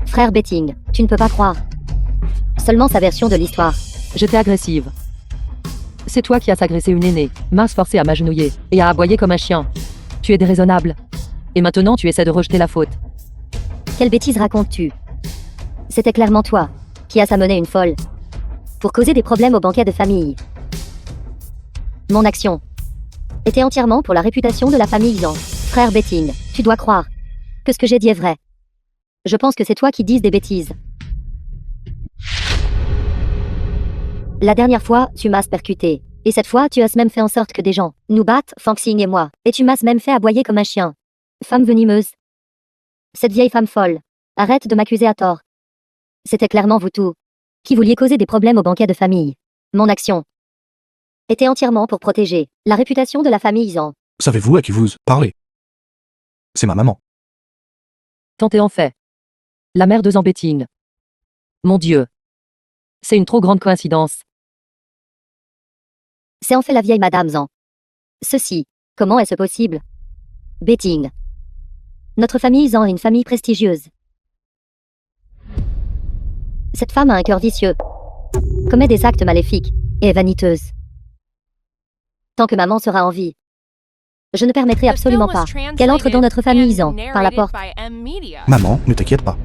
Frère Betting, tu ne peux pas croire. Seulement sa version de l'histoire. J'étais agressive. C'est toi qui as agressé une aînée, m'as forcé à m'agenouiller, et à aboyer comme un chien. Tu es déraisonnable. Et maintenant tu essaies de rejeter la faute. Quelle bêtise racontes-tu? C'était clairement toi qui as amené une folle pour causer des problèmes au banquet de famille. Mon action était entièrement pour la réputation de la famille Yang. Frère Betting, tu dois croire que ce que j'ai dit est vrai. Je pense que c'est toi qui dises des bêtises. La dernière fois, tu m'as percuté. Et cette fois, tu as même fait en sorte que des gens nous battent, Fanxing et moi. Et tu m'as même fait aboyer comme un chien. Femme venimeuse. Cette vieille femme folle. Arrête de m'accuser à tort. C'était clairement vous tous qui vouliez causer des problèmes au banquet de famille. Mon action était entièrement pour protéger la réputation de la famille Zan. Savez-vous à qui vous parlez? C'est ma maman. Tant est en fait. La mère de Zambeting. Mon Dieu. C'est une trop grande coïncidence. C'est en fait la vieille Madame Zan. Ceci, comment est-ce possible? Betting. Notre famille Zan est une famille prestigieuse. Cette femme a un cœur vicieux, commet des actes maléfiques et est vaniteuse. Tant que maman sera en vie, je ne permettrai absolument pas qu'elle entre dans notre famille Zan par la porte. Maman, ne t'inquiète pas.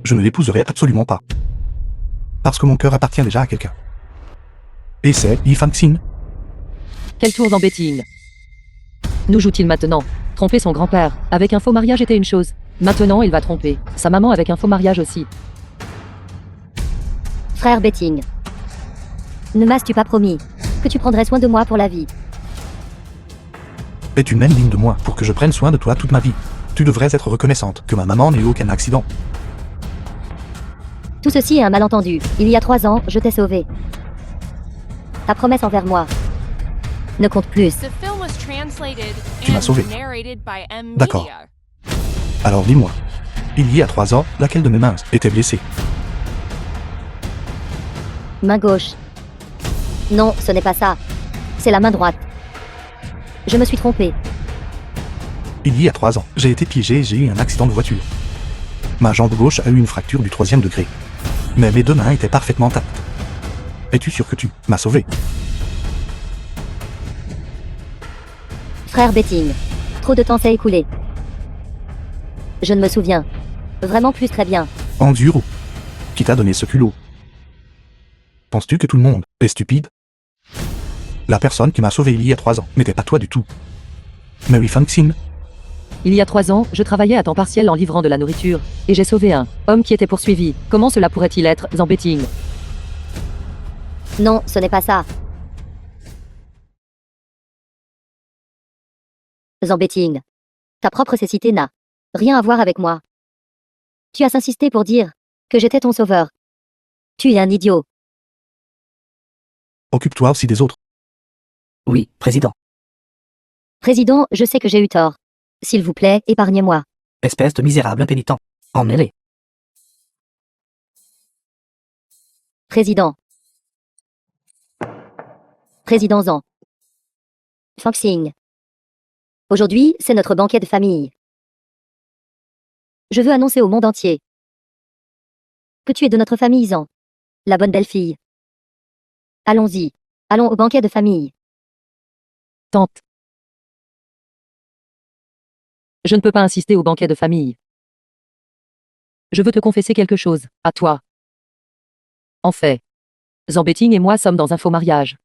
Je ne l'épouserai absolument pas. Parce que mon cœur appartient déjà à quelqu'un. Et c'est Yi Fangxin. Quel tour Zambeting. Nous joue-t-il maintenant? Tromper son grand-père avec un faux mariage était une chose. Maintenant, il va tromper sa maman avec un faux mariage aussi. Frère Betting. Ne m'as-tu pas promis que tu prendrais soin de moi pour la vie? Et tu m'aimes digne de moi pour que je prenne soin de toi toute ma vie. Tu devrais être reconnaissante que ma maman n'ait eu aucun accident. Tout ceci est un malentendu. Il y a 3 ans, je t'ai sauvé. Ta promesse envers moi ne compte plus. Tu m'as sauvé. D'accord. Alors dis-moi, il y a 3 ans, laquelle de mes mains était blessée? Main gauche. Non, ce n'est pas ça. C'est la main droite. Je me suis trompé. Il y a 3 ans, j'ai été piégé et j'ai eu un accident de voiture. Ma jambe gauche a eu une fracture du 3e degré. Mais mes 2 mains étaient parfaitement intactes. Es-tu sûr que tu m'as sauvé? Frère Betting. Trop de temps s'est écoulé. Je ne me souviens vraiment plus très bien. Enduro. Qui t'a donné ce culot? Penses-tu que tout le monde est stupide? La personne qui m'a sauvé il y a 3 ans n'était pas toi du tout. Mary Fangxin. Il y a 3 ans, je travaillais à temps partiel en livrant de la nourriture, et j'ai sauvé un homme qui était poursuivi. Comment cela pourrait-il être, Zambeting? Non, ce n'est pas ça. Zambeting. Ta propre cécité n'a rien à voir avec moi. Tu as insisté pour dire que j'étais ton sauveur. Tu es un idiot. Occupe-toi aussi des autres. Oui, président. Président, je sais que j'ai eu tort. S'il vous plaît, épargnez-moi. Espèce de misérable impénitent. Emmenez-les. Président. Président Zan. Fangxing. Aujourd'hui, c'est notre banquet de famille. Je veux annoncer au monde entier que tu es de notre famille Zan. La bonne belle-fille. Allons-y. Allons au banquet de famille. Tante. Je ne peux pas insister au banquet de famille. Je veux te confesser quelque chose, à toi. En fait, Zambeting et moi sommes dans un faux mariage.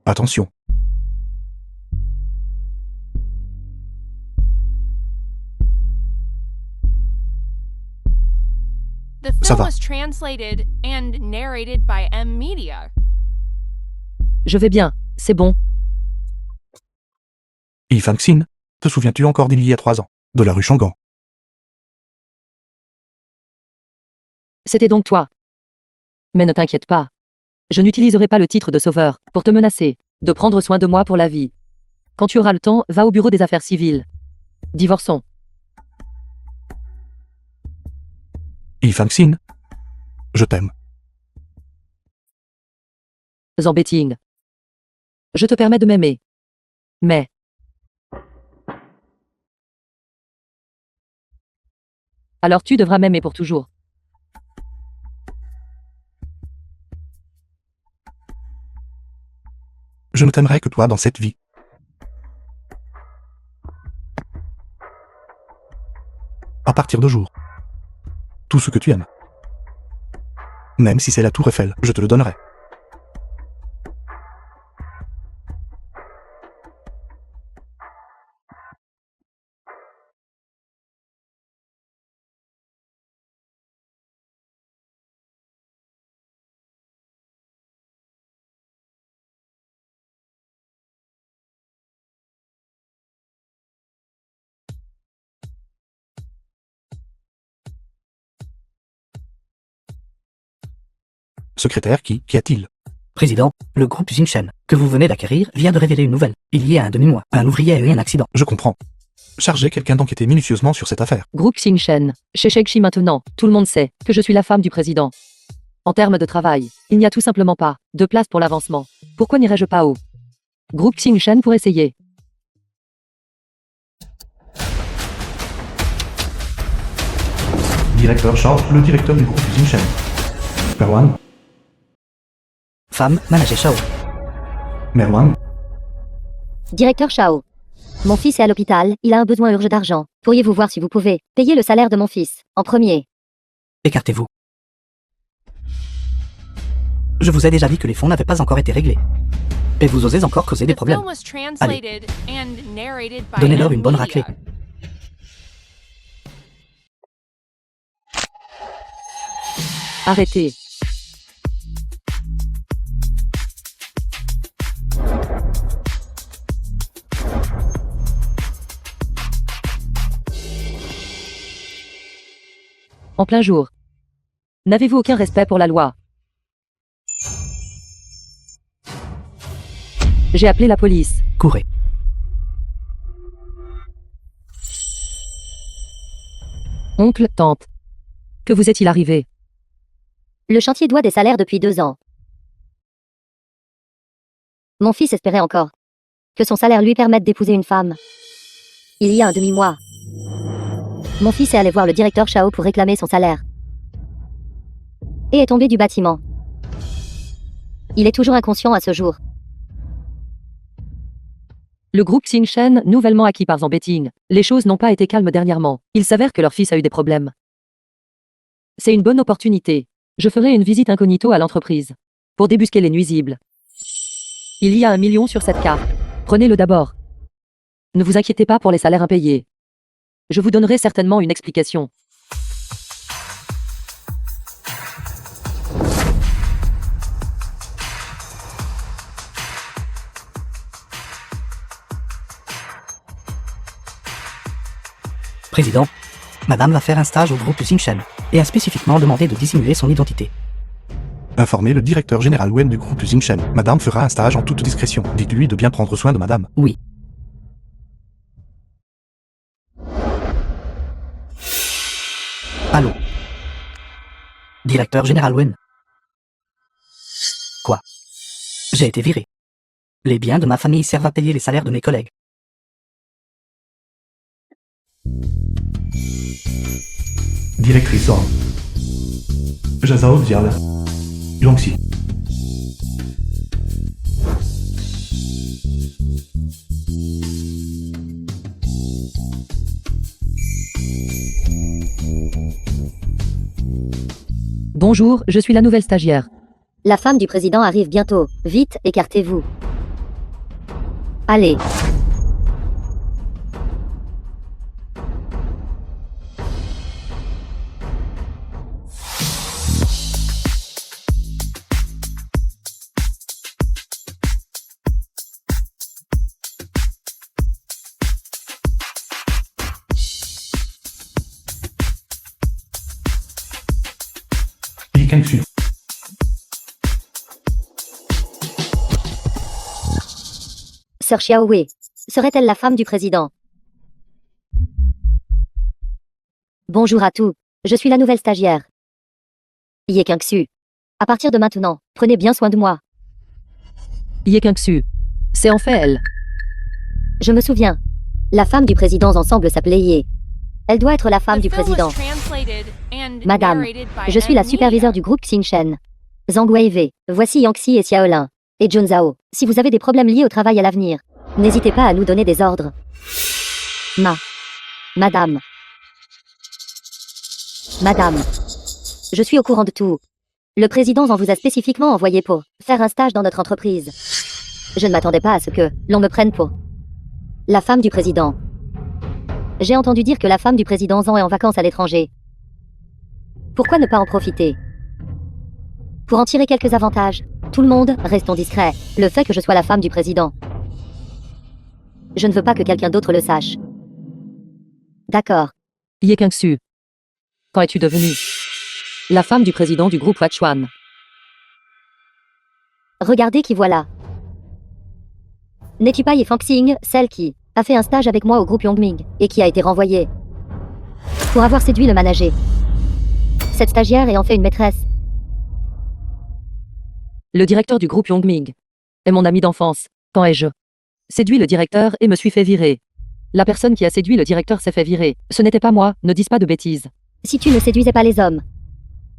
Attention. The Ça film va. was translated and narrated by M Media. Je vais bien, c'est bon. Yi Fangxin, te souviens-tu encore d'il y a 3 ans, de la rue Shangan? C'était donc toi. Mais ne t'inquiète pas. Je n'utiliserai pas le titre de sauveur pour te menacer de prendre soin de moi pour la vie. Quand tu auras le temps, va au bureau des affaires civiles. Divorçons. Yi Fangxin, je t'aime. Zambeting. Je te permets de m'aimer. Mais. Alors tu devras m'aimer pour toujours. Je ne t'aimerai que toi dans cette vie. À partir de jour. Tout ce que tu aimes. Même si c'est la tour Eiffel, je te le donnerai. Secrétaire, qu'y a-t-il? Président, le groupe Xingshen, que vous venez d'acquérir, vient de révéler une nouvelle. Il y a un demi-mois, un ouvrier a eu un accident. Je comprends. Chargez quelqu'un d'enquêter minutieusement sur cette affaire. Groupe Xingshen. Chez Shekshi maintenant, tout le monde sait que je suis la femme du président. En termes de travail, il n'y a tout simplement pas de place pour l'avancement. Pourquoi n'irais-je pas au Groupe Xingshen pour essayer? Directeur Shao, le directeur du groupe Xingshen. Merwan, Femme, manager Shao. Merwan, Directeur Shao. Mon fils est à l'hôpital, il a un besoin urgent d'argent. Pourriez-vous voir si vous pouvez payer le salaire de mon fils, en premier? Écartez-vous. Je vous ai déjà dit que les fonds n'avaient pas encore été réglés. Et vous osez encore causer des The problèmes. film was translated and narrated by Donnez-leur M une bonne Media. raclée. Arrêtez. En plein jour. N'avez-vous aucun respect pour la loi? J'ai appelé la police. Courez. Oncle, tante. Que vous est-il arrivé? Le chantier doit des salaires depuis 2 ans. Mon fils espérait encore que son salaire lui permette d'épouser une femme. Il y a un demi-mois, mon fils est allé voir le directeur Shao pour réclamer son salaire. Et est tombé du bâtiment. Il est toujours inconscient à ce jour. Le groupe Xingshen, nouvellement acquis par Zambetting. Les choses n'ont pas été calmes dernièrement. Il s'avère que leur fils a eu des problèmes. C'est une bonne opportunité. Je ferai une visite incognito à l'entreprise. Pour débusquer les nuisibles. Il y a 1 million sur cette carte. Prenez-le d'abord. Ne vous inquiétez pas pour les salaires impayés. Je vous donnerai certainement une explication. Président, Madame va faire un stage au groupe Xingshen et a spécifiquement demandé de dissimuler son identité. informez le directeur général Wen du groupe Xingshen. Madame fera un stage en toute discrétion. Dites-lui de bien prendre soin de madame. Oui. Allô. Directeur général Wen. Quoi? J'ai été viré. Les biens de ma famille servent à payer les salaires de mes collègues. Directrice Orm. Jazao Dial. Yongxi. Bonjour, je suis la nouvelle stagiaire. La femme du président arrive bientôt. Vite, écartez-vous. Allez. Li Kangsu. Sœur Xiaowei. Serait-elle la femme du président? Bonjour à tous. Je suis la nouvelle stagiaire. Ye Kangsu. À partir de maintenant, prenez bien soin de moi. Ye Kangsu. C'est en fait elle. Je me souviens. La femme du président ensemble s'appelait Ye. Elle doit être la femme The du film was président. translated and Madame, narrated by je suis la M superviseure Media. du groupe Xingshen. Zhang Weiwei, voici Yangxi et Xiaolin. Et John Zhao, si vous avez des problèmes liés au travail à l'avenir, n'hésitez pas à nous donner des ordres. Madame. Madame. Je suis au courant de tout. Le président en vous a spécifiquement envoyé pour faire un stage dans notre entreprise. Je ne m'attendais pas à ce que l'on me prenne pour la femme du président. J'ai entendu dire que la femme du président Zhang est en vacances à l'étranger. Pourquoi ne pas en profiter? Pour en tirer quelques avantages. Tout le monde, restons discrets. Le fait que je sois la femme du président. Je ne veux pas que quelqu'un d'autre le sache. D'accord. Ye Kangsu. Quand es-tu devenue la femme du président du groupe Wachuan? Regardez qui voilà. N'es-tu pas Ye Fangxing, celle qui a fait un stage avec moi au groupe Yongming et qui a été renvoyée pour avoir séduit le manager? Cette stagiaire est en fait une maîtresse. Le directeur du groupe Yongming est mon ami d'enfance. Quand ai-je séduit le directeur et me suis fait virer? La personne qui a séduit le directeur s'est fait virer. Ce n'était pas moi, ne dis pas de bêtises. Si tu ne séduisais pas les hommes,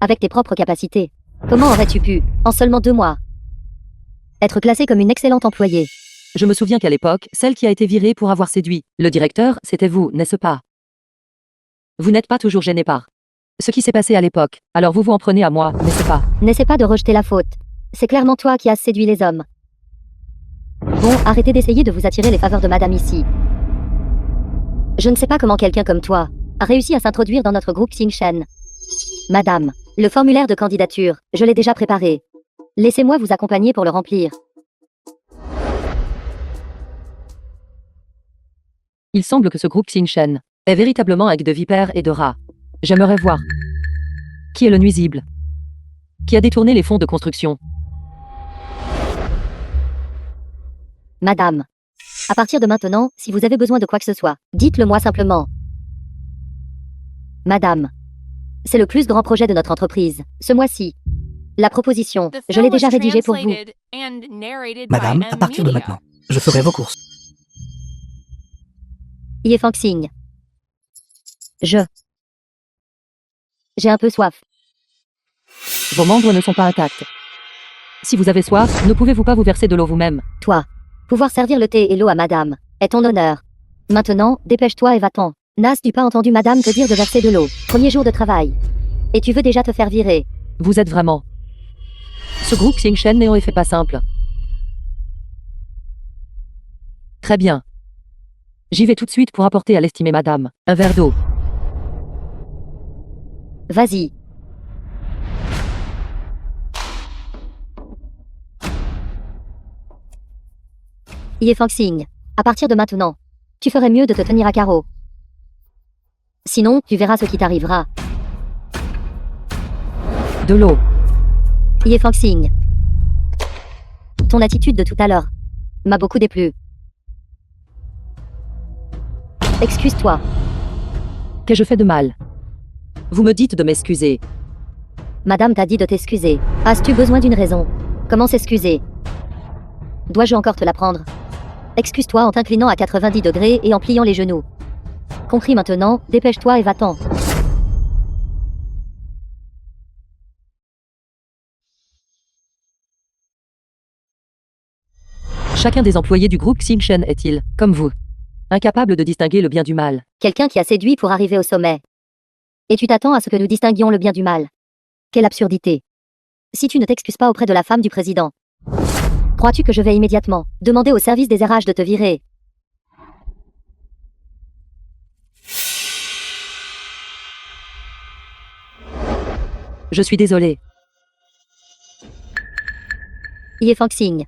avec tes propres capacités, comment aurais-tu pu, en seulement 2 mois, être classée comme une excellente employée? Je me souviens qu'à l'époque, celle qui a été virée pour avoir séduit le directeur, c'était vous, n'est-ce pas? Vous n'êtes pas toujours gêné par ce qui s'est passé à l'époque, alors vous vous en prenez à moi, n'est-ce pas? N'essaie pas de rejeter la faute. C'est clairement toi qui as séduit les hommes. Bon, arrêtez d'essayer de vous attirer les faveurs de madame ici. Je ne sais pas comment quelqu'un comme toi a réussi à s'introduire dans notre groupe Xingchen. Madame, le formulaire de candidature, je l'ai déjà préparé. Laissez-moi vous accompagner pour le remplir. Il semble que ce groupe Xingchen est véritablement avec de vipères et de rats. J'aimerais voir qui est le nuisible, qui a détourné les fonds de construction. Madame, à partir de maintenant, si vous avez besoin de quoi que ce soit, dites-le moi simplement. Madame, c'est le plus grand projet de notre entreprise, ce mois-ci. La proposition, The je l'ai film was déjà rédigée pour vous. translated and narrated Madame, by à partir de M-Media. maintenant, je ferai vos courses. Ye Fangxing. J'ai un peu soif. Vos membres ne sont pas intacts. Si vous avez soif, ne pouvez-vous pas vous verser de l'eau vous-même? Toi, pouvoir servir le thé et l'eau à madame est ton honneur. Maintenant, dépêche-toi et va-t'en. N'as-tu pas entendu madame te dire de verser de l'eau? Premier jour de travail. Et tu veux déjà te faire virer. Vous êtes vraiment... Ce groupe Xingchen n'est en effet pas simple. Très bien. J'y vais tout de suite pour apporter à l'estimée madame un verre d'eau. Vas-y. Ye Fangxing, à partir de maintenant, tu ferais mieux de te tenir à carreau. Sinon, tu verras ce qui t'arrivera. De l'eau. Ye Fangxing. Ton attitude de tout à l'heure m'a beaucoup déplu. Excuse-toi. Qu'ai-je fait de mal? Vous me dites de m'excuser. Madame t'a dit de t'excuser. As-tu besoin d'une raison? Comment s'excuser? Dois-je encore te l'apprendre? Excuse-toi en t'inclinant à 90 degrés et en pliant les genoux. Compris maintenant, dépêche-toi et va-t'en. Chacun des employés du groupe Xingchen est-il, comme vous, incapable de distinguer le bien du mal? Quelqu'un qui a séduit pour arriver au sommet. Et tu t'attends à ce que nous distinguions le bien du mal. Quelle absurdité. Si tu ne t'excuses pas auprès de la femme du président, crois-tu que je vais immédiatement demander au service des RH de te virer? Je suis désolé. Ye Fangxing.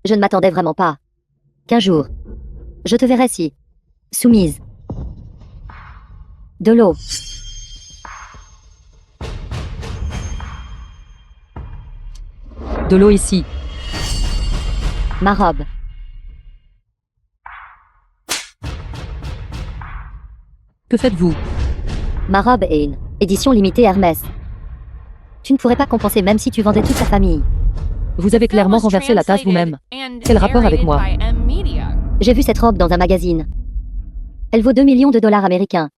Je ne m'attendais vraiment pas qu'un jour, je te verrai si soumise. De l'eau. De l'eau ici. Ma robe. Que faites-vous? Ma robe est une édition limitée Hermès. Tu ne pourrais pas compenser même si tu vendais toute ta famille. Vous avez clairement renversé la tasse vous-même. Quel rapport avec moi? J'ai vu cette robe dans un magazine. Elle vaut 2 millions de dollars américains.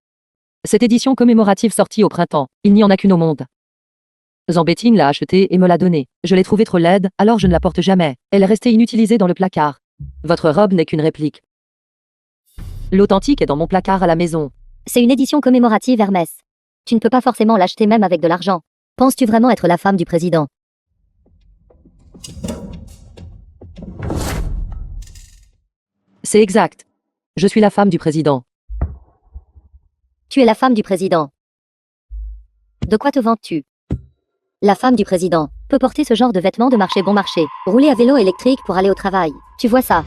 Cette édition commémorative sortie au printemps, il n'y en a qu'une au monde. Zambetting l'a achetée et me l'a donnée. Je l'ai trouvée trop laide, alors je ne la porte jamais. Elle est restée inutilisée dans le placard. Votre robe n'est qu'une réplique. L'authentique est dans mon placard à la maison. C'est une édition commémorative Hermès. Tu ne peux pas forcément l'acheter même avec de l'argent. Penses-tu vraiment être la femme du président? C'est exact. Je suis la femme du président. Tu es la femme du président. De quoi te vantes-tu? La femme du président peut porter ce genre de vêtements de marché bon marché, rouler à vélo électrique pour aller au travail. Tu vois ça?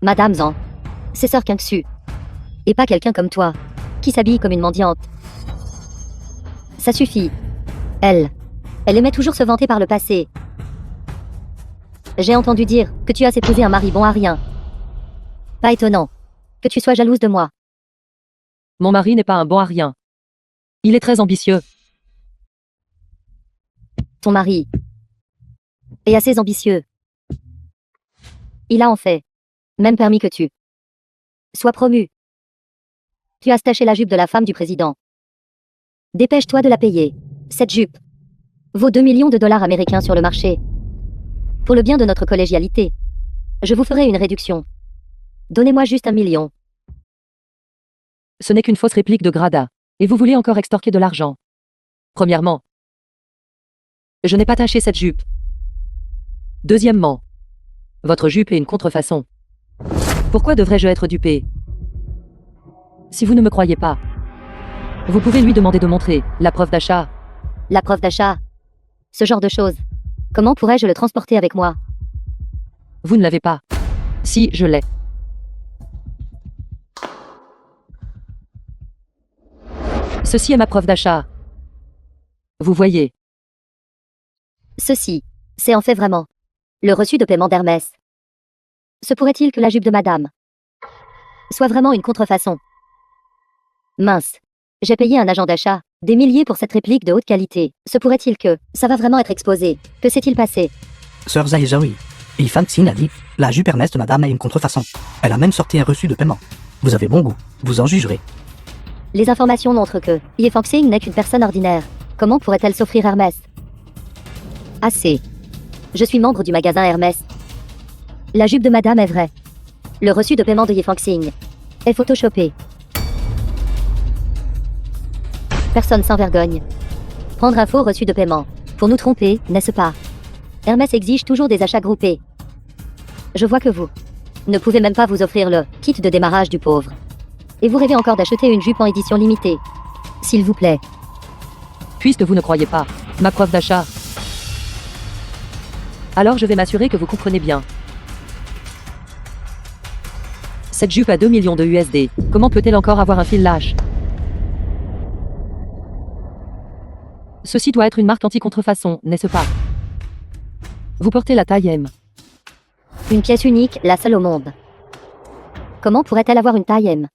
Madame Zhang, c'est Sœur Kingsu. Et pas quelqu'un comme toi, qui s'habille comme une mendiante. Ça suffit. Elle aimait toujours se vanter par le passé. J'ai entendu dire que tu as épousé un mari bon à rien. Pas étonnant que tu sois jalouse de moi. Mon mari n'est pas un bon à rien. Il est très ambitieux. Ton mari est assez ambitieux. Il a en fait même permis que tu sois promu. Tu as staché la jupe de la femme du président. Dépêche-toi de la payer. Cette jupe vaut 2 millions de dollars américains sur le marché. Pour le bien de notre collégialité, je vous ferai une réduction. Donnez-moi juste 1 million. Ce n'est qu'une fausse réplique de Grada. Et vous voulez encore extorquer de l'argent. Premièrement, je n'ai pas taché cette jupe. Deuxièmement, votre jupe est une contrefaçon. Pourquoi devrais-je être dupé? Si vous ne me croyez pas, vous pouvez lui demander de montrer la preuve d'achat. La preuve d'achat. Ce genre de choses. Comment pourrais-je le transporter avec moi? Vous ne l'avez pas. Si, je l'ai. Ceci est ma preuve d'achat. Vous voyez. Ceci, c'est en fait vraiment le reçu de paiement d'Hermès. Se pourrait-il que la jupe de madame soit vraiment une contrefaçon? Mince. J'ai payé un agent d'achat des milliers pour cette réplique de haute qualité. Se pourrait-il que ça va vraiment être exposé? Que s'est-il passé? Sœur Zaizaoui. Yi Fangxing a dit, la jupe Hermès de madame est une contrefaçon. Elle a même sorti un reçu de paiement. Vous avez bon goût, vous en jugerez. Les informations montrent que Yi Fangxing n'est qu'une personne ordinaire. Comment pourrait-elle s'offrir Hermès? Assez. Je suis membre du magasin Hermès. La jupe de madame est vraie. Le reçu de paiement de Yi Fangxing est photoshopé. Personne sans vergogne. Prendre un faux reçu de paiement. Pour nous tromper, n'est-ce pas? Hermès exige toujours des achats groupés. Je vois que vous ne pouvez même pas vous offrir le kit de démarrage du pauvre. Et vous rêvez encore d'acheter une jupe en édition limitée. S'il vous plaît. Puisque vous ne croyez pas ma preuve d'achat, alors je vais m'assurer que vous comprenez bien. Cette jupe à 2 millions de USD, comment peut-elle encore avoir un fil lâche? Ceci doit être une marque anti-contrefaçon, n'est-ce pas? Vous portez la taille M. Une pièce unique, la seule au monde. Comment pourrait-elle avoir une taille M?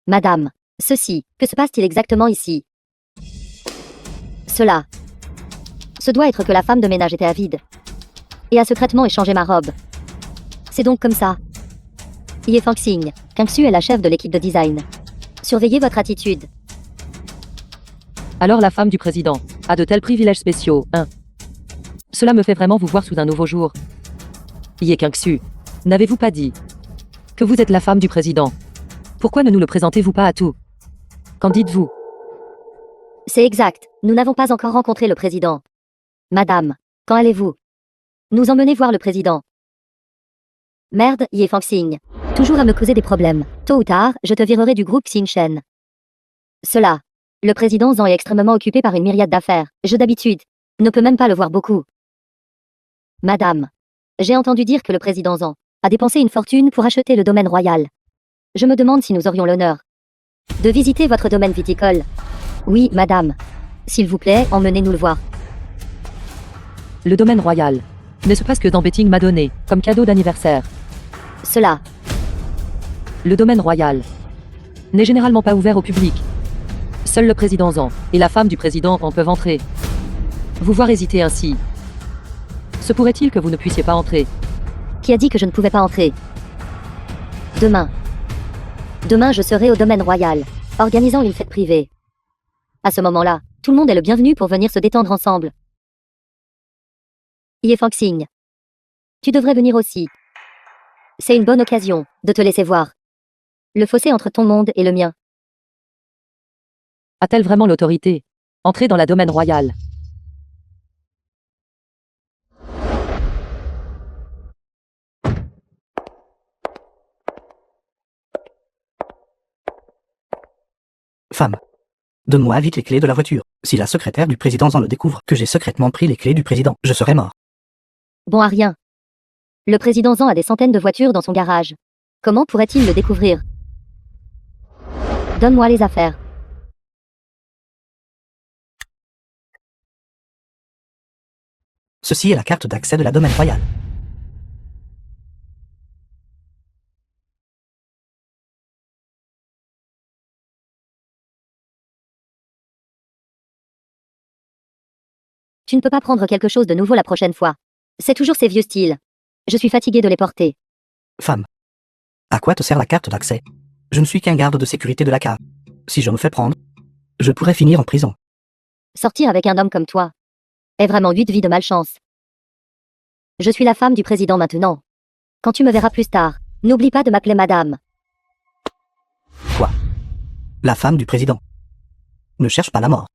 Madame, ceci, que se passe-t-il exactement ici? Cela. Ce doit être que la femme de ménage était avide. Et a secrètement échangé ma robe. C'est donc comme ça. Yi Fangxing, Kangsu est la chef de l'équipe de design. Surveillez votre attitude. Alors la femme du président a de tels privilèges spéciaux, hein? Cela me fait vraiment vous voir sous un nouveau jour. Yi Kangsu, n'avez-vous pas dit que vous êtes la femme du président? Pourquoi ne nous le présentez-vous pas à tout? Qu'en dites-vous? C'est exact, nous n'avons pas encore rencontré le président. Madame, quand allez-vous nous emmener voir le président? Merde, Yi Fangxing. Toujours à me causer des problèmes. Tôt ou tard, je te virerai du groupe Xinchen. Cela. Le président Zhang est extrêmement occupé par une myriade d'affaires. Je d'habitude ne peux même pas le voir beaucoup. Madame, j'ai entendu dire que le président Zhang a dépensé une fortune pour acheter le domaine royal. Je me demande si nous aurions l'honneur de visiter votre domaine viticole. Oui, madame. S'il vous plaît, emmenez-nous le voir. Le domaine royal. N'est-ce pas ce que Zhang Beting m'a donné comme cadeau d'anniversaire? Cela. Le domaine royal n'est généralement pas ouvert au public. Seul le président Zhang et la femme du président en peuvent entrer. Vous voir hésiter ainsi. Se pourrait-il que vous ne puissiez pas entrer? Qui a dit que je ne pouvais pas entrer? Demain. Demain, je serai au domaine royal, organisant une fête privée. À ce moment-là, tout le monde est le bienvenu pour venir se détendre ensemble. Yi Fangxing. Tu devrais venir aussi. C'est une bonne occasion de te laisser voir le fossé entre ton monde et le mien. A-t-elle vraiment l'autorité? Entrer dans la domaine royale. Femme. Donne-moi vite les clés de la voiture. Si la secrétaire du président Zhang le découvre que j'ai secrètement pris les clés du président, je serai mort. Bon à rien. Le président Zhang a des centaines de voitures dans son garage. Comment pourrait-il le découvrir? Donne-moi les affaires. Ceci est la carte d'accès de la domaine royale. Tu ne peux pas prendre quelque chose de nouveau la prochaine fois. C'est toujours ces vieux styles. Je suis fatiguée de les porter. Femme. À quoi te sert la carte d'accès? Je ne suis qu'un garde de sécurité de la cave. Si je me fais prendre, je pourrais finir en prison. Sortir avec un homme comme toi est vraiment 8 vies de malchance. Je suis la femme du président maintenant. Quand tu me verras plus tard, n'oublie pas de m'appeler madame. Quoi? La femme du président. Ne cherche pas la mort.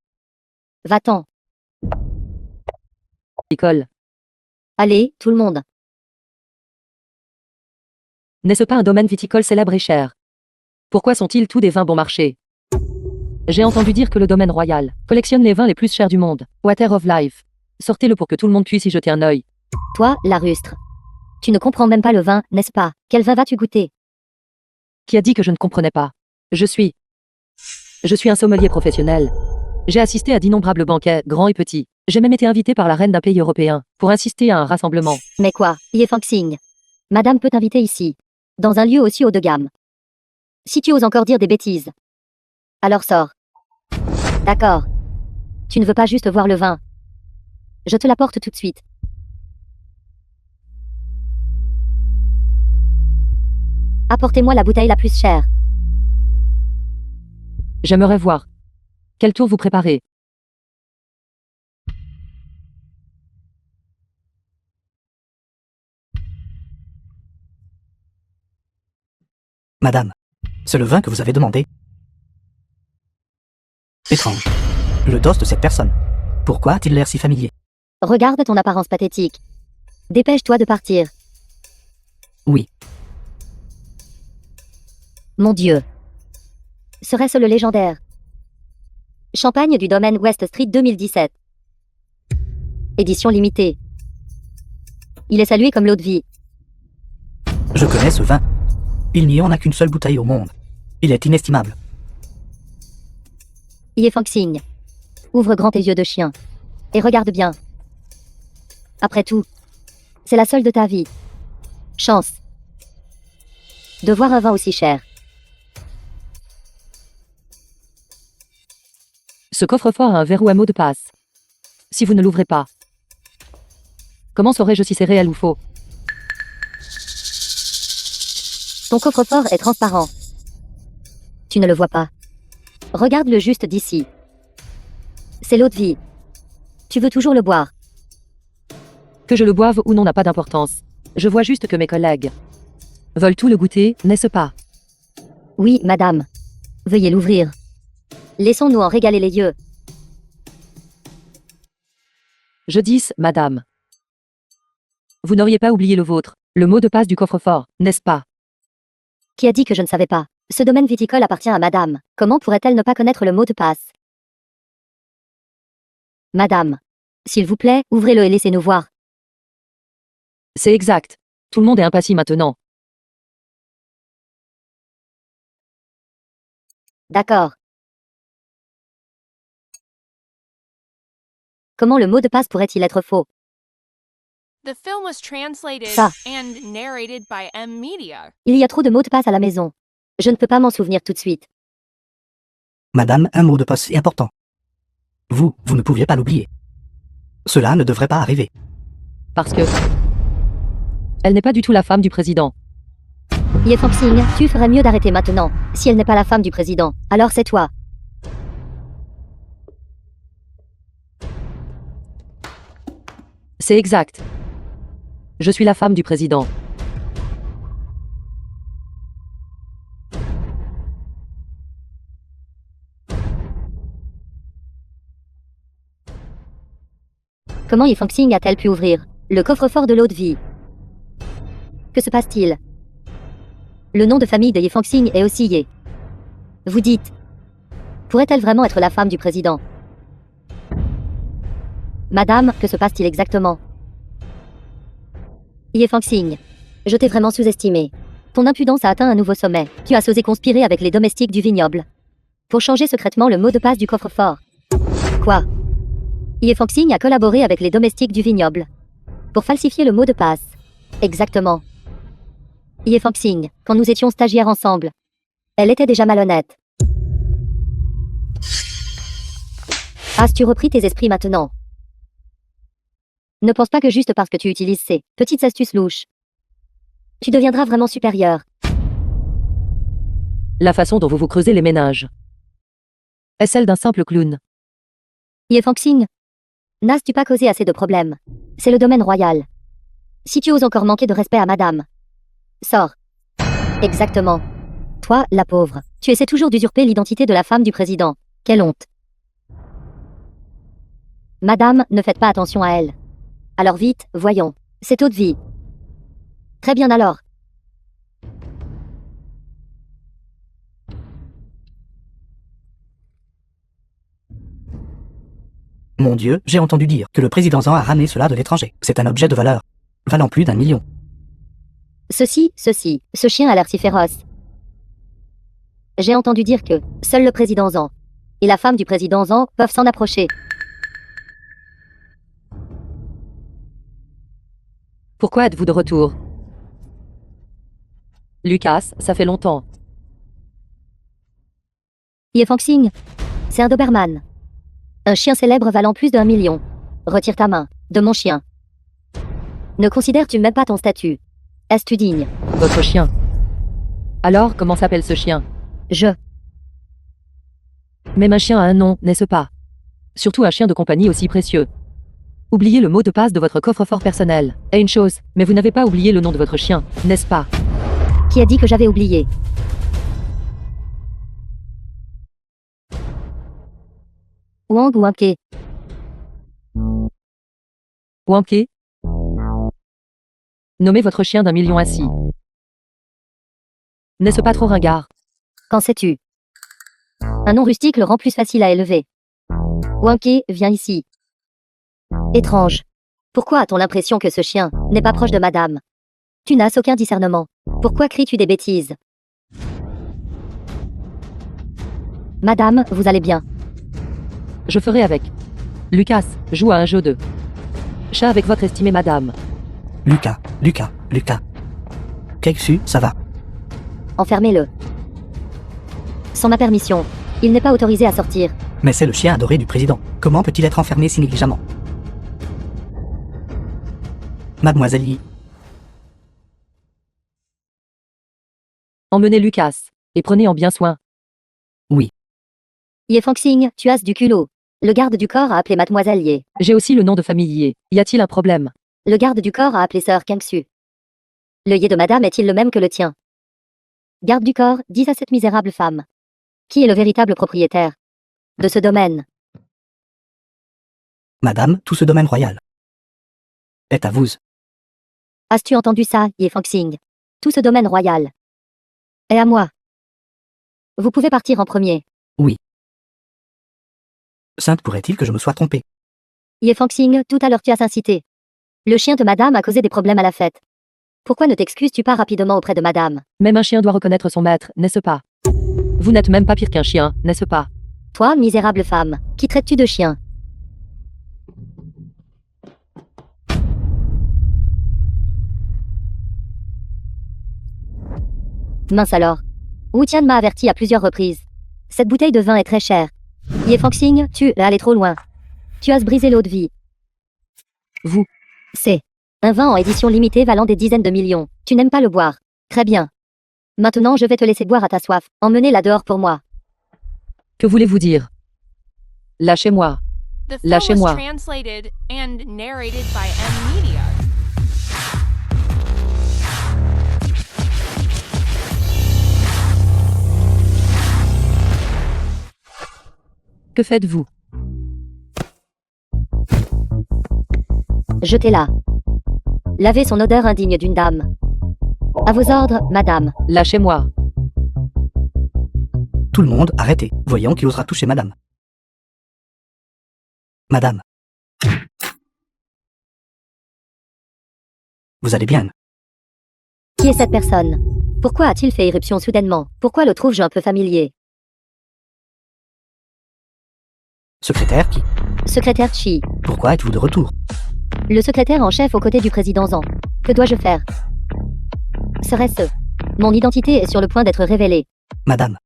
Va-t'en. École. Allez, tout le monde. N'est-ce pas un domaine viticole célèbre et cher? Pourquoi sont-ils tous des vins bon marché? J'ai entendu dire que le domaine royal collectionne les vins les plus chers du monde. Water of Life. Sortez-le pour que tout le monde puisse y jeter un œil. Toi, la rustre. Tu ne comprends même pas le vin, n'est-ce pas? Quel vin vas-tu goûter? Qui a dit que je ne comprenais pas? Je suis un sommelier professionnel. J'ai assisté à d'innombrables banquets, grands et petits. J'ai même été invité par la reine d'un pays européen pour assister à un rassemblement. Mais quoi? Ye Fangxing. Madame peut t'inviter ici. Dans un lieu aussi haut de gamme. Si tu oses encore dire des bêtises. Alors sors. D'accord. Tu ne veux pas juste voir le vin. Je te l'apporte tout de suite. Apportez-moi la bouteille la plus chère. J'aimerais voir. Quel tour vous préparez? Madame, c'est le vin que vous avez demandé. Étrange. Le dos de cette personne. Pourquoi a-t-il l'air si familier? Regarde ton apparence pathétique. Dépêche-toi de partir. Oui. Mon Dieu. Serait-ce le légendaire Champagne du domaine West Street 2017. Édition limitée. Il est salué comme l'eau de vie. Je connais ce vin. Il n'y en a qu'une seule bouteille au monde. Il est inestimable. Ye Fangxing. Ouvre grand tes yeux de chien. Et regarde bien. Après tout, c'est la seule de ta vie. Chance. De voir un vin aussi cher. Ce coffre-fort a un verrou à mot de passe. Si vous ne l'ouvrez pas, comment saurais-je si c'est réel ou faux? Ton coffre-fort est transparent. Tu ne le vois pas. Regarde-le juste d'ici. C'est l'eau de vie. Tu veux toujours le boire. Que je le boive ou non n'a pas d'importance. Je vois juste que mes collègues veulent tout le goûter, n'est-ce pas? Oui, madame. Veuillez l'ouvrir. Laissons-nous en régaler les yeux. Je dis, madame. Vous n'auriez pas oublié le vôtre, le mot de passe du coffre-fort, n'est-ce pas? Qui a dit que je ne savais pas? Ce domaine viticole appartient à madame. Comment pourrait-elle ne pas connaître le mot de passe? Madame. S'il vous plaît, ouvrez-le et laissez-nous voir. C'est exact. Tout le monde est impatient maintenant. D'accord. Comment le mot de passe pourrait-il être faux? The film was translated Ça. and narrated by M Media. Il y a trop de mots de passe à la maison. Je ne peux pas m'en souvenir tout de suite. Madame, un mot de passe est important. Vous ne pouviez pas l'oublier. Cela ne devrait pas arriver. Parce que elle n'est pas du tout la femme du président. Ye Fangxing, tu ferais mieux d'arrêter maintenant. Si elle n'est pas la femme du président, alors c'est toi. C'est exact. Je suis la femme du président. Comment Ye Fangxing a-t-elle pu ouvrir le coffre-fort de l'eau de vie? Que se passe-t-il? Le nom de famille de Ye Fangxing est aussi Ye. Vous dites, pourrait-elle vraiment être la femme du président? Madame, que se passe-t-il exactement? Ye Fangxing, je t'ai vraiment sous-estimé. Ton impudence a atteint un nouveau sommet. Tu as osé conspirer avec les domestiques du vignoble pour changer secrètement le mot de passe du coffre-fort. Quoi? Ye Fangxing a collaboré avec les domestiques du vignoble pour falsifier le mot de passe. Exactement. Ye Fangxing, quand nous étions stagiaires ensemble, elle était déjà malhonnête. As-tu repris tes esprits maintenant? Ne pense pas que juste parce que tu utilises ces petites astuces louches, tu deviendras vraiment supérieur. La façon dont vous vous creusez les méninges est celle d'un simple clown. Ye Fangxing, n'as-tu pas causé assez de problèmes? C'est le domaine royal. Si tu oses encore manquer de respect à madame, sors. Exactement. Toi, la pauvre, tu essaies toujours d'usurper l'identité de la femme du président. Quelle honte. Madame, ne faites pas attention à elle. Alors vite, voyons. C'est eau de vie. Très bien alors. Mon Dieu, j'ai entendu dire que le président Zhang a ramené cela de l'étranger. C'est un objet de valeur, valant plus d'1 million. Ce chien a l'air si féroce. J'ai entendu dire que seul le président Zhang et la femme du président Zhang peuvent s'en approcher. Pourquoi êtes-vous de retour? Lucas, ça fait longtemps. Ye Fangxing, c'est un Doberman. Un chien célèbre valant plus d'1 million. Retire ta main de mon chien. Ne considères-tu même pas ton statut? Es-tu digne? Votre chien. Alors, comment s'appelle ce chien? Même un chien a un nom, n'est-ce pas? Surtout un chien de compagnie aussi précieux. Oubliez le mot de passe de votre coffre-fort personnel. Et une chose, mais vous n'avez pas oublié le nom de votre chien, n'est-ce pas? Qui a dit que j'avais oublié? Wang Wanke. Wanké? Nommez votre chien d'1 million ainsi. N'est-ce pas trop ringard? Qu'en sais-tu? Un nom rustique le rend plus facile à élever. Wanke, viens ici. Étrange. Pourquoi a-t-on l'impression que ce chien n'est pas proche de madame? Tu n'as aucun discernement. Pourquoi cries-tu des bêtises? Madame, vous allez bien. Je ferai avec. Lucas, joue à un jeu de chat avec votre estimée madame. Lucas. Keksu, ça va. Enfermez-le. Sans ma permission, il n'est pas autorisé à sortir. Mais c'est le chien adoré du président. Comment peut-il être enfermé si négligemment? Mademoiselle Yi, Emmenez Lucas, et prenez en bien soin. Ye Fangxing, tu as du culot. Le garde du corps a appelé mademoiselle Ye. J'ai aussi le nom de famille Yé. Y a-t-il un problème? Le garde du corps a appelé sœur Kangsu. Le Ye de madame est-il le même que le tien? Garde du corps, dis à cette misérable femme. Qui est le véritable propriétaire de ce domaine? madame, tout ce domaine royal est à vous. As-tu entendu ça, Ye Fangxing? Tout ce domaine royal est à moi. Vous pouvez partir en premier. Sainte, pourrait-il que je me sois trompé? Ye Fangxing, tout à l'heure tu as incité. Le chien de madame a causé des problèmes à la fête. Pourquoi ne t'excuses-tu pas rapidement auprès de madame? Même un chien doit reconnaître son maître, n'est-ce pas? Vous n'êtes même pas pire qu'un chien, n'est-ce pas? Toi, misérable femme, qui traites-tu de chien? Mince alors. Wu Tian m'a averti à plusieurs reprises. Cette bouteille de vin est très chère. Ye Fangxing, tu es allé trop loin. Tu as brisé l'eau de vie. Vous. C'est un vin en édition limitée valant des dizaines de millions. Tu n'aimes pas le boire. Très bien. Maintenant, je vais te laisser boire à ta soif. Emmenez-la dehors pour moi. Que voulez-vous dire? Lâchez-moi. The film Lâchez-moi. was translated and narrated by M Media. Que faites-vous? Jetez-la. Lavez son odeur indigne d'une dame. À vos ordres, madame. Lâchez-moi. Tout le monde, arrêtez. Voyons qui osera toucher madame. Madame. Vous allez bien? Qui est cette personne? Pourquoi a-t-il fait éruption soudainement? Pourquoi le trouve-je un peu familier? Secrétaire qui? Secrétaire Chi. Pourquoi êtes-vous de retour? Le secrétaire en chef aux côtés du président Zhang. Que dois-je faire? Serait-ce? Mon identité est sur le point d'être révélée. Madame.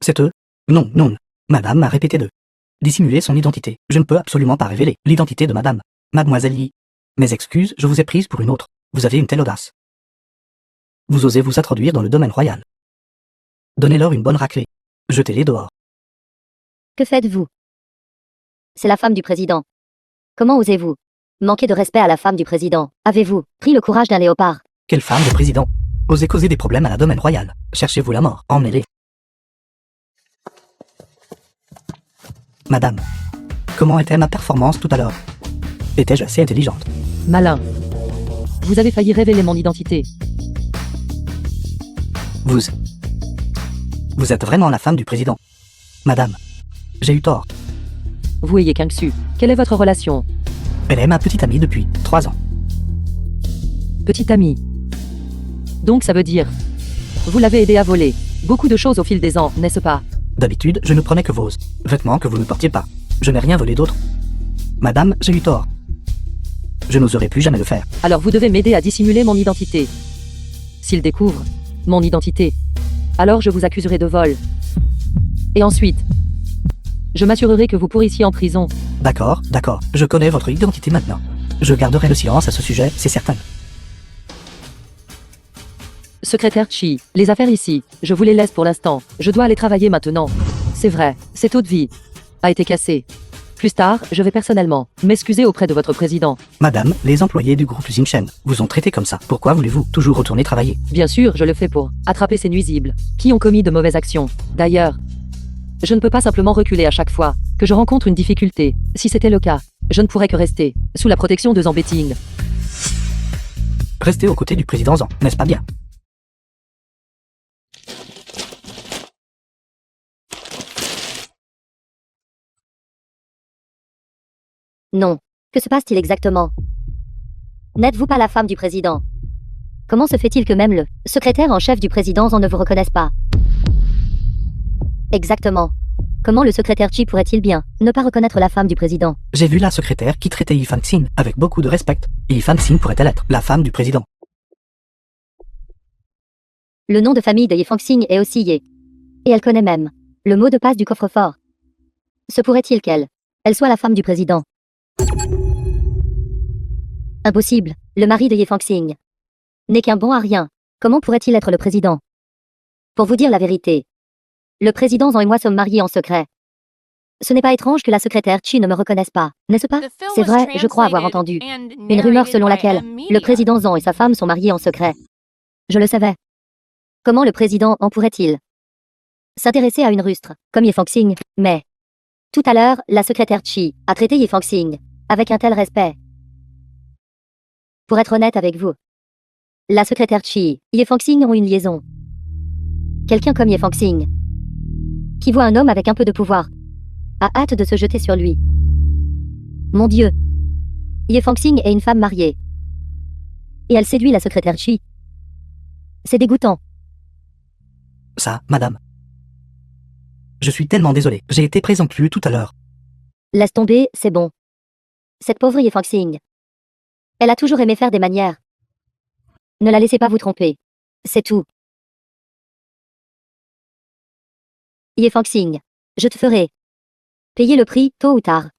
C'est eux? Non. Madame m'a répété de dissimuler son identité. Je ne peux absolument pas révéler l'identité de madame. Mademoiselle Yi. Mes excuses, je vous ai prise pour une autre. Vous avez une telle audace. Vous osez vous introduire dans le domaine royal. Donnez-leur une bonne raclée. Jetez-les dehors. Que faites-vous? C'est la femme du président. Comment osez-vous manquer de respect à la femme du président? Avez-vous pris le courage d'un léopard? Quelle femme de président? Osez causer des problèmes à la domaine royal. Cherchez-vous la mort. Emmenez-les. Madame, comment était ma performance tout à l'heure? Étais-je assez intelligente? Malin. Vous avez failli révéler mon identité. Vous êtes vraiment la femme du président. Madame, j'ai eu tort. Vous et Kangsu, quelle est votre relation? Elle est ma petite amie depuis 3 ans. Petite amie. Donc ça veut dire... Vous l'avez aidé à voler. Beaucoup de choses au fil des ans, n'est-ce pas? D'habitude, je ne prenais que vos vêtements que vous ne portiez pas. Je n'ai rien volé d'autre. Madame, j'ai eu tort. Je n'oserais plus jamais le faire. Alors vous devez m'aider à dissimuler mon identité. S'il découvre mon identité, alors je vous accuserai de vol. Et ensuite, je m'assurerai que vous pourrissiez en prison. D'accord, d'accord. Je connais votre identité maintenant. Je garderai le silence à ce sujet, c'est certain. Secrétaire Chi, les affaires ici, je vous les laisse pour l'instant. Je dois aller travailler maintenant. C'est vrai, cette eau de vie a été cassée. Plus tard, je vais personnellement m'excuser auprès de votre président. Madame, les employés du groupe Xinchen vous ont traité comme ça. Pourquoi voulez-vous toujours retourner travailler? Bien sûr, je le fais pour attraper ces nuisibles qui ont commis de mauvaises actions. D'ailleurs, je ne peux pas simplement reculer à chaque fois que je rencontre une difficulté. Si c'était le cas, je ne pourrais que rester sous la protection de Zambeting. Restez aux côtés du président Zhang, n'est-ce pas bien? Non. Que se passe-t-il exactement? N'êtes-vous pas la femme du président? Comment se fait-il que même le secrétaire en chef du président Zhang ne vous reconnaisse pas? Exactement. Comment le secrétaire Chi pourrait-il bien ne pas reconnaître la femme du président? J'ai vu la secrétaire qui traitait Yi Fangxin avec beaucoup de respect. Yi Fangxin pourrait-elle être la femme du président? Le nom de famille de Yi Fangxing est aussi Ye. Et elle connaît même le mot de passe du coffre-fort. Se pourrait-il qu'elle soit la femme du président? Impossible. Le mari de Ye Fangxing n'est qu'un bon à rien. Comment pourrait-il être le président? Pour vous dire la vérité, le président Zhang et moi sommes mariés en secret. Ce n'est pas étrange que la secrétaire Chi ne me reconnaisse pas, n'est-ce pas? C'est vrai, je crois avoir entendu une rumeur selon laquelle le président Zhang et sa femme sont mariés en secret. Je le savais. Comment le président en pourrait-il s'intéresser à une rustre comme Ye Fangxing? Mais tout à l'heure, la secrétaire Chi a traité Ye Fangxing avec un tel respect. Pour être honnête avec vous, la secrétaire Chi et Ye Fangxing ont une liaison. Quelqu'un comme Ye Fangxing, qui voit un homme avec un peu de pouvoir, a hâte de se jeter sur lui. Mon Dieu, Ye Fangxing est une femme mariée. Et elle séduit la secrétaire Chi. C'est dégoûtant. Ça, madame. Je suis tellement désolé. J'ai été présomptueux tout à l'heure. Laisse tomber, c'est bon. Cette pauvre Ye Fangxing. Elle a toujours aimé faire des manières. Ne la laissez pas vous tromper. C'est tout. Ye Fangxing, je te ferai payer le prix, tôt ou tard.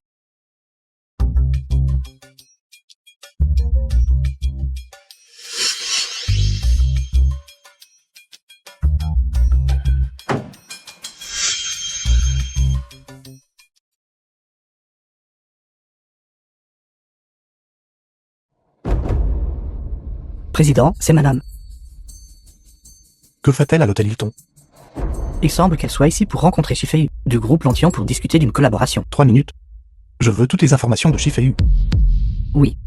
Président, c'est madame. Que fait-elle à l'hôtel Hilton? Il semble qu'elle soit ici pour rencontrer Shifei, du groupe Lantian pour discuter d'une collaboration. 3 minutes. Je veux toutes les informations de Shifei. Oui.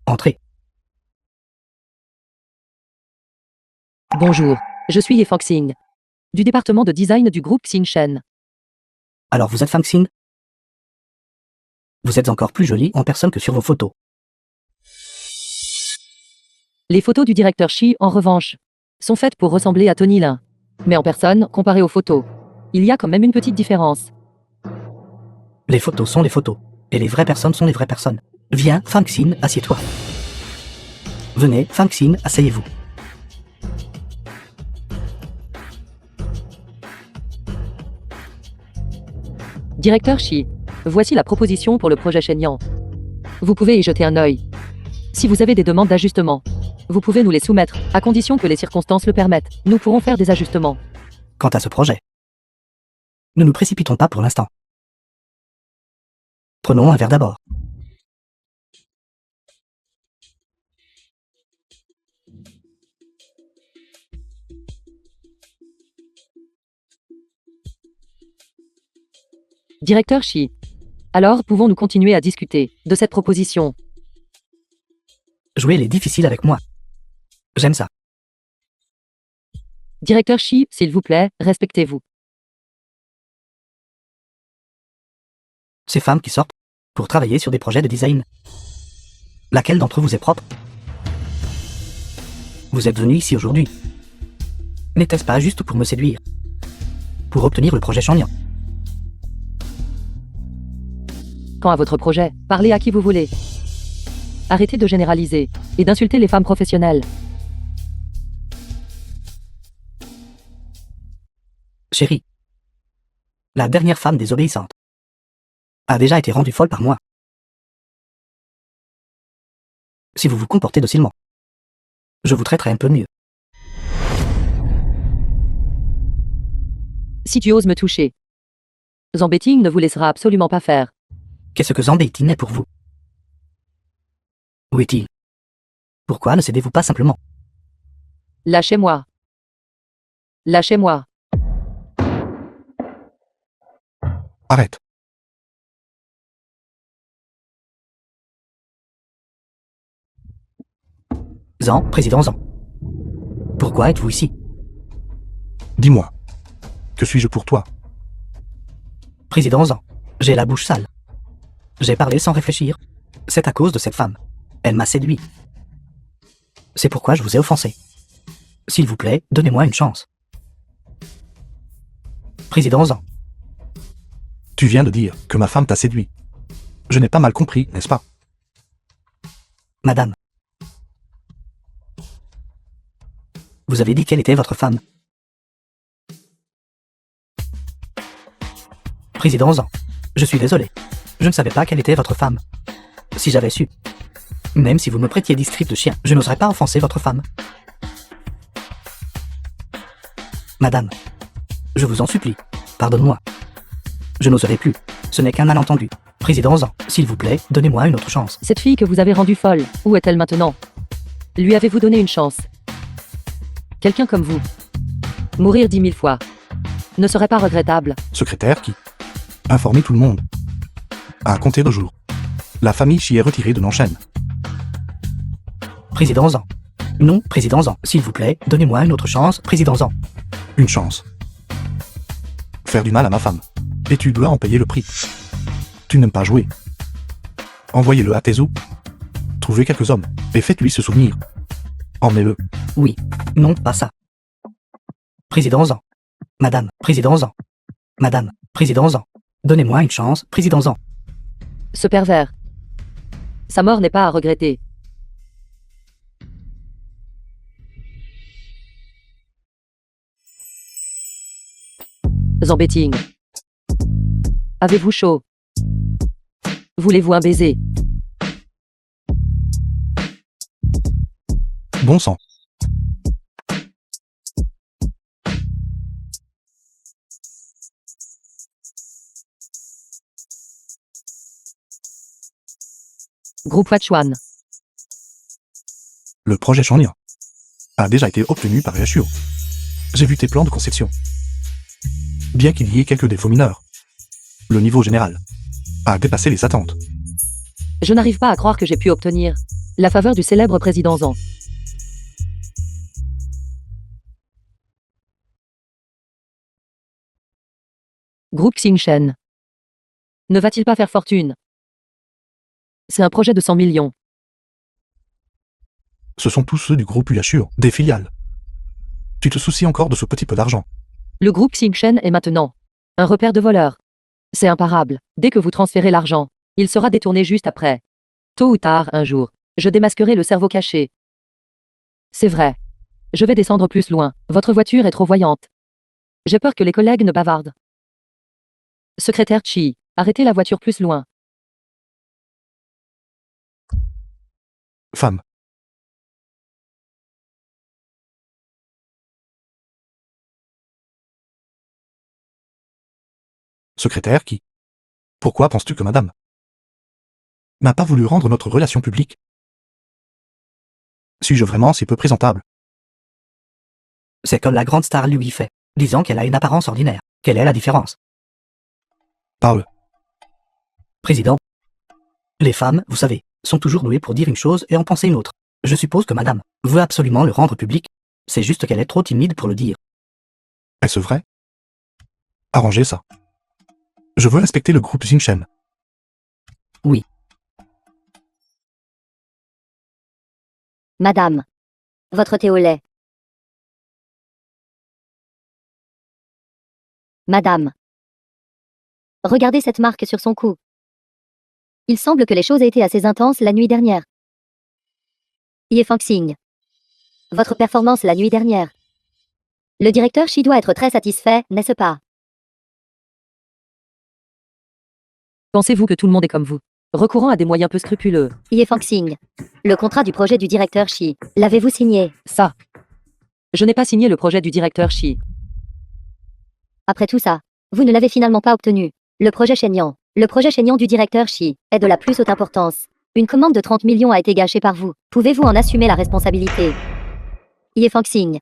Entrez. Bonjour, je suis Ye Fangxing, du département de design du groupe Xinchen. Alors vous êtes Fangxin? Vous êtes encore plus jolie en personne que sur vos photos. Les photos du directeur Shi, en revanche, sont faites pour ressembler à Tony Lin. Mais en personne, comparé aux photos, il y a quand même une petite différence. Les photos sont les photos. Et les vraies personnes sont les vraies personnes. Viens, Fangxin, assieds-toi. Venez, Fangxin, asseyez-vous. Directeur Shi, voici la proposition pour le projet Shenyang. Vous pouvez y jeter un œil. Si vous avez des demandes d'ajustement, vous pouvez nous les soumettre, à condition que les circonstances le permettent. Nous pourrons faire des ajustements. Quant à ce projet, ne nous précipitons pas pour l'instant. Prenons un verre d'abord. Directeur Shi. Alors, pouvons-nous continuer à discuter de cette proposition? Jouer les difficiles avec moi. J'aime ça. Directeur Shi, s'il vous plaît, respectez-vous. Ces femmes qui sortent pour travailler sur des projets de design. Laquelle d'entre vous est propre? Vous êtes venu ici aujourd'hui. N'était-ce pas juste pour me séduire? Pour obtenir le projet Shenyang? Quant à votre projet, parlez à qui vous voulez. Arrêtez de généraliser et d'insulter les femmes professionnelles. Chérie, la dernière femme désobéissante a déjà été rendue folle par moi. Si vous vous comportez docilement, je vous traiterai un peu mieux. Si tu oses me toucher, Zambetting ne vous laissera absolument pas faire. Qu'est-ce que Zambeitin est pour vous? Où est-il? Pourquoi ne cédez-vous pas simplement? Lâchez-moi. Lâchez-moi. Arrête. Zan, président Zan. Pourquoi êtes-vous ici? Dis-moi. Que suis-je pour toi? Président Zan, j'ai la bouche sale. J'ai parlé sans réfléchir. C'est à cause de cette femme. Elle m'a séduit. C'est pourquoi je vous ai offensé. S'il vous plaît, donnez-moi une chance. Président Zan, Tu viens de dire que ma femme t'a séduit. Je n'ai pas mal compris, n'est-ce pas? madame. Vous avez dit quelle était votre femme? Président Zan, je suis désolé. Je ne savais pas quelle était votre femme. Si j'avais su, même si vous me prêtiez 10 scripts de chien, je n'oserais pas offenser votre femme. Madame, je vous en supplie, pardonne-moi. Je n'oserai plus, ce n'est qu'un malentendu. Président Zan, s'il vous plaît, donnez-moi une autre chance. Cette fille que vous avez rendue folle, où est-elle maintenant? Lui avez-vous donné une chance? Quelqu'un comme vous, mourir 10 000 fois, ne serait pas regrettable. Secrétaire qui? Informer tout le monde. À compter de jours. La famille Shi est retirée de Nanshan. Président Zan. Non, Président Zan, s'il vous plaît, donnez-moi une autre chance, Président Zan. Une chance. Faire du mal à ma femme. Et tu dois en payer le prix. Tu n'aimes pas jouer. Envoyez-le à Tezu. Trouvez quelques hommes et faites-lui se souvenir. Emmenez-le. Oui, non, pas ça. Président Zan. Madame, Président Zan. Madame, Président Zan. Donnez-moi une chance, Président Zan. Ce pervers. Sa mort n'est pas à regretter. Zambetting. Avez-vous chaud? Voulez-vous un baiser? Bon sang. Groupe Wachuan. Le projet Shenyang a déjà été obtenu par Yashio. J'ai vu tes plans de conception. Bien qu'il y ait quelques défauts mineurs, le niveau général a dépassé les attentes. Je n'arrive pas à croire que j'ai pu obtenir la faveur du célèbre président Zan. Groupe Xingchen. Ne va-t-il pas faire fortune? C'est un projet de 100 millions. Ce sont tous ceux du groupe Yashio, des filiales. Tu te soucies encore de ce petit peu d'argent. Le groupe Xingchen est maintenant un repère de voleurs. C'est imparable. Dès que vous transférez l'argent, il sera détourné juste après. Tôt ou tard, un jour, je démasquerai le cerveau caché. C'est vrai. Je vais descendre plus loin. Votre voiture est trop voyante. J'ai peur que les collègues ne bavardent. Secrétaire Chi, arrêtez la voiture plus loin. Femme. Secrétaire qui? Pourquoi penses-tu que madame n'a pas voulu rendre notre relation publique? Suis-je vraiment si peu présentable? C'est comme la grande star lui fait, disant qu'elle a une apparence ordinaire. Quelle est la différence? Parle. Président. Les femmes, vous savez, sont toujours douées pour dire une chose et en penser une autre. Je suppose que madame veut absolument le rendre public. C'est juste qu'elle est trop timide pour le dire. Est-ce vrai? Arrangez ça. Je veux respecter le groupe Xingchen. Oui. Madame. Votre thé au lait. Madame. Regardez cette marque sur son cou. Il semble que les choses aient été assez intenses la nuit dernière. Ye Fangxing. Votre performance la nuit dernière. Le directeur Shi doit être très satisfait, n'est-ce pas? Pensez-vous que tout le monde est comme vous, recourant à des moyens peu scrupuleux? Ye Fangxing. Le contrat du projet du directeur Shi. L'avez-vous signé? Ça. Je n'ai pas signé le projet du directeur Shi. Après tout ça, vous ne l'avez finalement pas obtenu. Le projet Shenyang. Le projet Shenyang du directeur Shi est de la plus haute importance. Une commande de 30 millions a été gâchée par vous. Pouvez-vous en assumer la responsabilité? Ye Fangxing.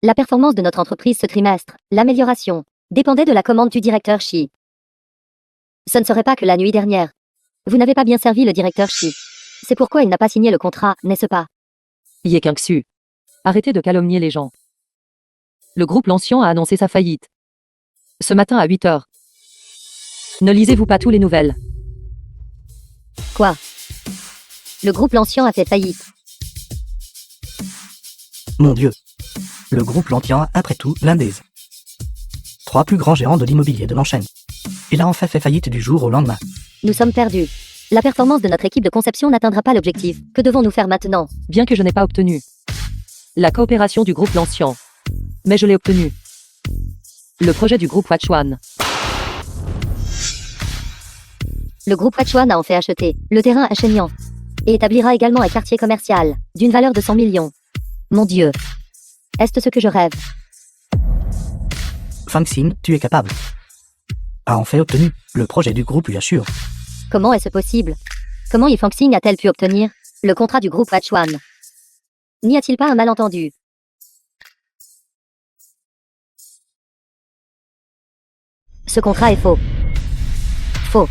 La performance de notre entreprise ce trimestre, l'amélioration, dépendait de la commande du directeur Shi. Ce ne serait pas que la nuit dernière. Vous n'avez pas bien servi le directeur Shi. C'est pourquoi il n'a pas signé le contrat, n'est-ce pas? Ye Kingsu. Arrêtez de calomnier les gens. Le groupe Lancian a annoncé sa faillite. Ce matin à 8 heures. Ne lisez-vous pas tous les nouvelles? Quoi? Le groupe Lancian a fait faillite. Mon Dieu. Le groupe Lantian, après tout, l'un des 3 plus grands géants de l'immobilier de l'enchaîne. Il a en fait faillite du jour au lendemain. Nous sommes perdus. La performance de notre équipe de conception n'atteindra pas l'objectif. Que devons-nous faire maintenant? Bien que je n'ai pas obtenu la coopération du groupe Lancian. Mais je l'ai obtenu. Le projet du groupe Wachuan. Le groupe Wachuan a en fait acheté le terrain à Shenyang et établira également un quartier commercial d'une valeur de 100 millions. Mon Dieu. Est-ce ce que je rêve? Fangxing, tu es capable. A en fait obtenu le projet du groupe Yuashur. Comment est-ce possible? Comment Ye Fangxing a-t-elle pu obtenir le contrat du groupe Wachuan? N'y a-t-il pas un malentendu? Ce contrat est faux. Faux.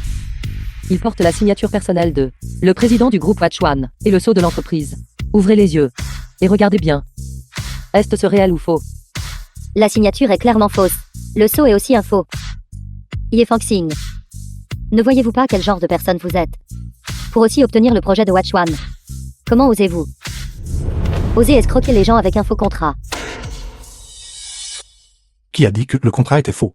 Il porte la signature personnelle de le président du groupe Wachuan et le sceau de l'entreprise. Ouvrez les yeux et regardez bien. Est-ce réel ou faux? La signature est clairement fausse. Le sceau est aussi un faux. Ye Fangxing. Ne voyez-vous pas quel genre de personne vous êtes? Pour aussi obtenir le projet de Wachuan. Comment osez-vous? Osez escroquer les gens avec un faux contrat. Qui a dit que le contrat était faux?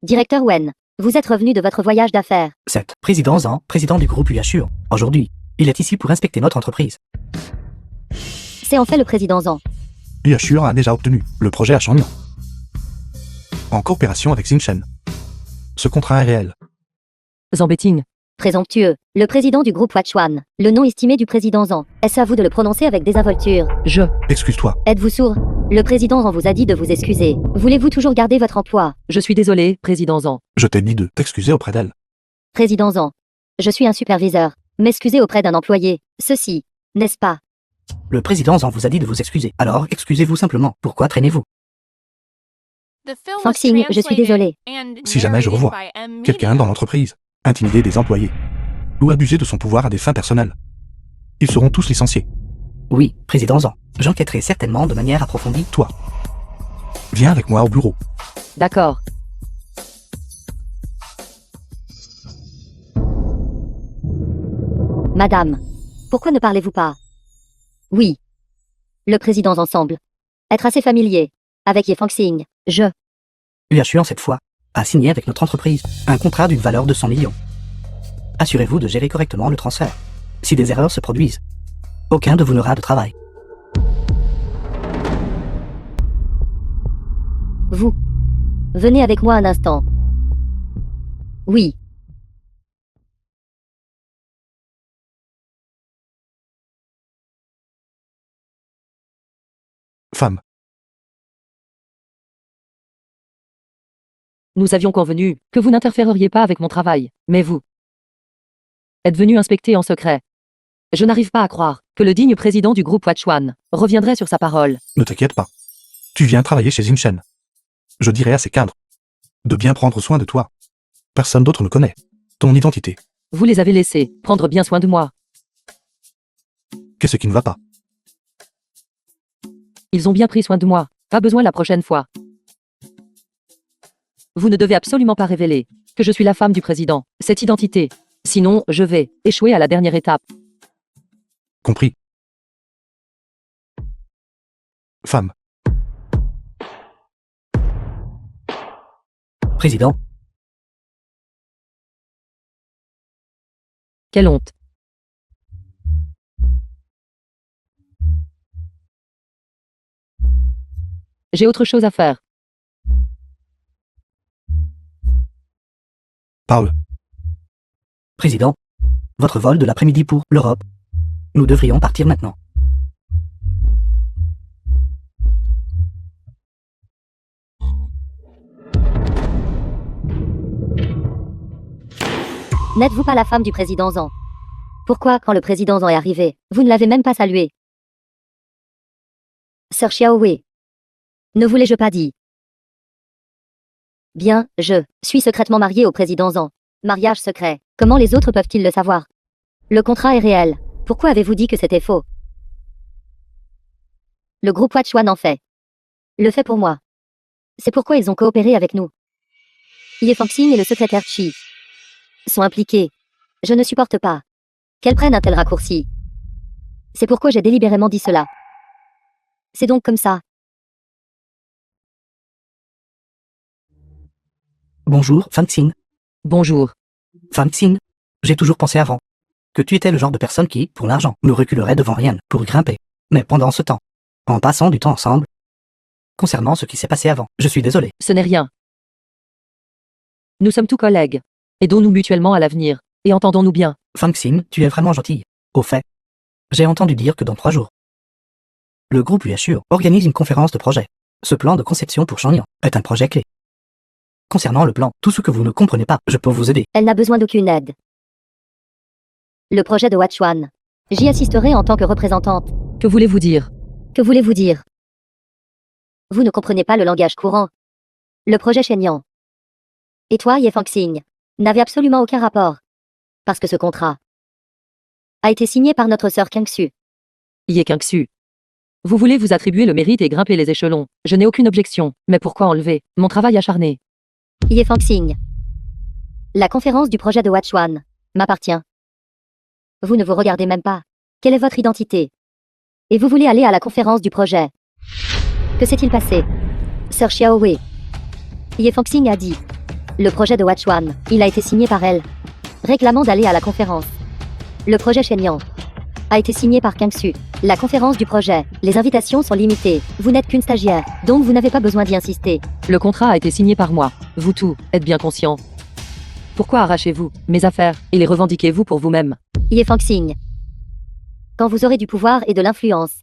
Directeur Wen, vous êtes revenu de votre voyage d'affaires. 7. Président Zhang, président du groupe Yuashur. Aujourd'hui, il est ici pour inspecter notre entreprise. C'est en fait le président Zhang. Yuashur a déjà obtenu le projet à Shenyang. En coopération avec Xingchen. Ce contrat est réel. Zambeting. Présomptueux. Le président du groupe Wachuan. Le nom estimé du président Zhang. Est-ce à vous de le prononcer avec désinvolture? Excuse-toi. Êtes-vous sourd? Le président Zhang vous a dit de vous excuser. Voulez-vous toujours garder votre emploi? Je suis désolé, président Zhang. Je t'ai dit de t'excuser auprès d'elle. Président Zhang. Je suis un superviseur. M'excuser auprès d'un employé. Ceci, n'est-ce pas? Le président Zhang vous a dit de vous excuser. Alors, excusez-vous simplement. Pourquoi traînez-vous? The film was Fangxing, je suis translated désolé. and Si jamais je narrated revois by M. quelqu'un Media. dans l'entreprise intimider des employés ou abuser de son pouvoir à des fins personnelles, ils seront tous licenciés. Oui, président Zhang. J'enquêterai certainement de manière approfondie. Toi, viens avec moi au bureau. D'accord. Madame. Pourquoi ne parlez-vous pas? Oui. Le président ensemble. Être assez familier. Avec Ye Fangxing. Yuashuan cette fois a signé avec notre entreprise un contrat d'une valeur de 100 millions. Assurez-vous de gérer correctement le transfert. Si des erreurs se produisent, aucun de vous n'aura de travail. Vous. Venez avec moi un instant. Oui. Femme. Nous avions convenu que vous n'interféreriez pas avec mon travail, mais vous êtes venu inspecter en secret. Je n'arrive pas à croire que le digne président du groupe Watchwan reviendrait sur sa parole. Ne t'inquiète pas. Tu viens travailler chez Zinchen. Je dirai à ses cadres de bien prendre soin de toi. Personne d'autre ne connaît ton identité. Vous les avez laissés prendre bien soin de moi. Qu'est-ce qui ne va pas? Ils ont bien pris soin de moi. Pas besoin la prochaine fois. Vous ne devez absolument pas révéler que je suis la femme du président, cette identité. Sinon, je vais échouer à la dernière étape. Compris. Femme. Président, Quelle honte. J'ai autre chose à faire. Parle. président, votre vol de l'après-midi pour l'Europe. Nous devrions partir maintenant. N'êtes-vous pas la femme du président Zhang? Pourquoi, quand le président Zhang est arrivé, vous ne l'avez même pas salué? Sœur Xiaowei. Ne vous l'ai-je pas dit? Bien, je suis secrètement mariée au président Zhang. Mariage secret. Comment les autres peuvent-ils le savoir? Le contrat est réel. Pourquoi avez-vous dit que c'était faux? Le groupe Watchwan en fait. Le fait pour moi. C'est pourquoi ils ont coopéré avec nous. Ye Fangxing et le secrétaire Chi sont impliqués. Je ne supporte pas qu'elles prennent un tel raccourci. C'est pourquoi j'ai délibérément dit cela. C'est donc comme ça. Bonjour, Fangxing. Bonjour. Fangxing, j'ai toujours pensé avant que tu étais le genre de personne qui, pour l'argent, ne reculerait devant rien pour grimper. Mais pendant ce temps, en passant du temps ensemble, concernant ce qui s'est passé avant, je suis désolé. Ce n'est rien. Nous sommes tous collègues. Aidons-nous mutuellement à l'avenir. Et entendons-nous bien. Fangxing, tu es vraiment gentille. Au fait, j'ai entendu dire que dans 3 jours, le groupe Yuashur organise une conférence de projet. Ce plan de conception pour Shangyang est un projet clé. Concernant le plan, tout ce que vous ne comprenez pas, je peux vous aider. Elle n'a besoin d'aucune aide. Le projet de Watchwan. J'y assisterai en tant que représentante. Que voulez-vous dire? Que voulez-vous dire? Vous ne comprenez pas le langage courant. Le projet Shenyang. Et toi, Ye Fangxing, n'avez absolument aucun rapport. Parce que ce contrat a été signé par notre sœur Kangsu. Ye Kangsu. Vous voulez vous attribuer le mérite et grimper les échelons. Je n'ai aucune objection. Mais pourquoi enlever mon travail acharné? Ye Fangxing. La conférence du projet de Watchwan m'appartient. Vous ne vous regardez même pas. Quelle est votre identité? Et vous voulez aller à la conférence du projet. Que s'est-il passé? Sœur Xiaowei. Ye Fangxing a dit. Le projet de Watchwan, il a été signé par elle, réclamant d'aller à la conférence. Le projet Shenyang a été signé par Kangsu. La conférence du projet, les invitations sont limitées. Vous n'êtes qu'une stagiaire, donc vous n'avez pas besoin d'y insister. Le contrat a été signé par moi. Vous tous êtes bien conscients. Pourquoi arrachez-vous mes affaires et les revendiquez-vous pour vous-même? Ye Fangxing. Quand vous aurez du pouvoir et de l'influence,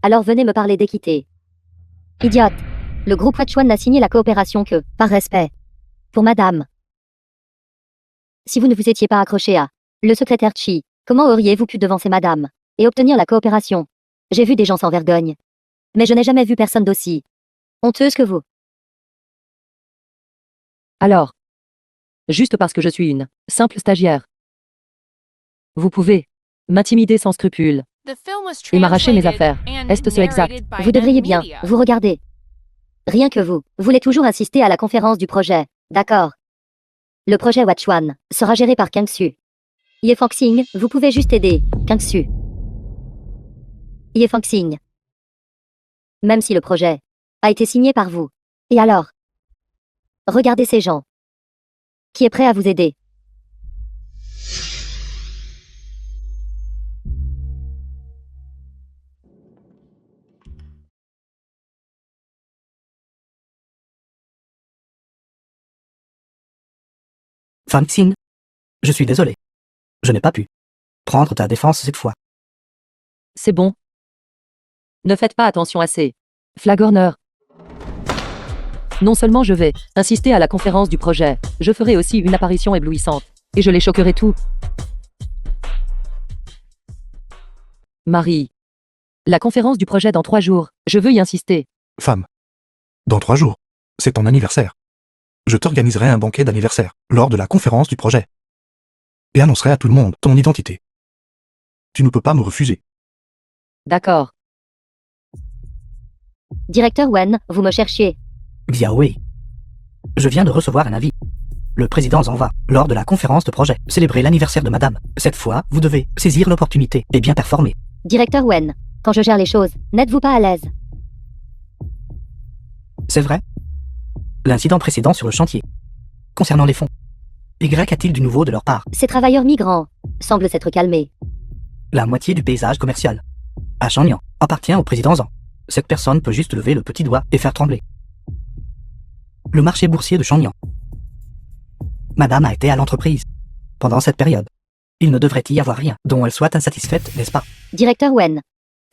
alors venez me parler d'équité. Idiote. Le groupe Watchwan n'a signé la coopération que, par respect, pour madame. Si vous ne vous étiez pas accroché à le secrétaire Chi, comment auriez-vous pu devancer madame et obtenir la coopération? J'ai vu des gens sans vergogne. Mais je n'ai jamais vu personne d'aussi honteuse que vous. Alors, juste parce que je suis une simple stagiaire, vous pouvez m'intimider sans scrupule The film was et m'arracher mes translated affaires. and Est-ce exact? narrated by Vous devriez bien Media. vous regarder. Rien que vous voulez toujours assister à la conférence du projet, d'accord? Le projet Watchwan sera géré par Kangsu. Ye Fangxing, vous pouvez juste aider Kangsu Ye Fangxing. Même si le projet a été signé par vous. Et alors? Regardez ces gens. Qui est prêt à vous aider? Fangxing, je suis désolé. Je n'ai pas pu prendre ta défense cette fois. C'est bon. Ne faites pas attention assez. Flagorner. Non seulement je vais insister à la conférence du projet, je ferai aussi une apparition éblouissante. Et je les choquerai tout. Marie. La conférence du projet dans 3 jours. Je veux y insister. Femme. Dans 3 jours. C'est ton anniversaire. Je t'organiserai un banquet d'anniversaire, lors de la conférence du projet. Et annoncerai à tout le monde ton identité. Tu ne peux pas me refuser. D'accord. Directeur Wen, vous me cherchiez. Xiaowei. Je viens de recevoir un avis. Le président Zhang va, lors de la conférence de projet, célébrer l'anniversaire de madame. Cette fois, vous devez saisir l'opportunité et bien performer. Directeur Wen, quand je gère les choses, n'êtes-vous pas à l'aise? C'est vrai? L'incident précédent sur le chantier. Concernant les fonds. Y a-t-il du nouveau de leur part? Ces travailleurs migrants semblent s'être calmés. La moitié du paysage commercial à Shenyang appartient au président Zhang. Cette personne peut juste lever le petit doigt et faire trembler le marché boursier de Shenyang. Madame a été à l'entreprise pendant cette période. Il ne devrait y avoir rien dont elle soit insatisfaite, n'est-ce pas? Directeur Wen,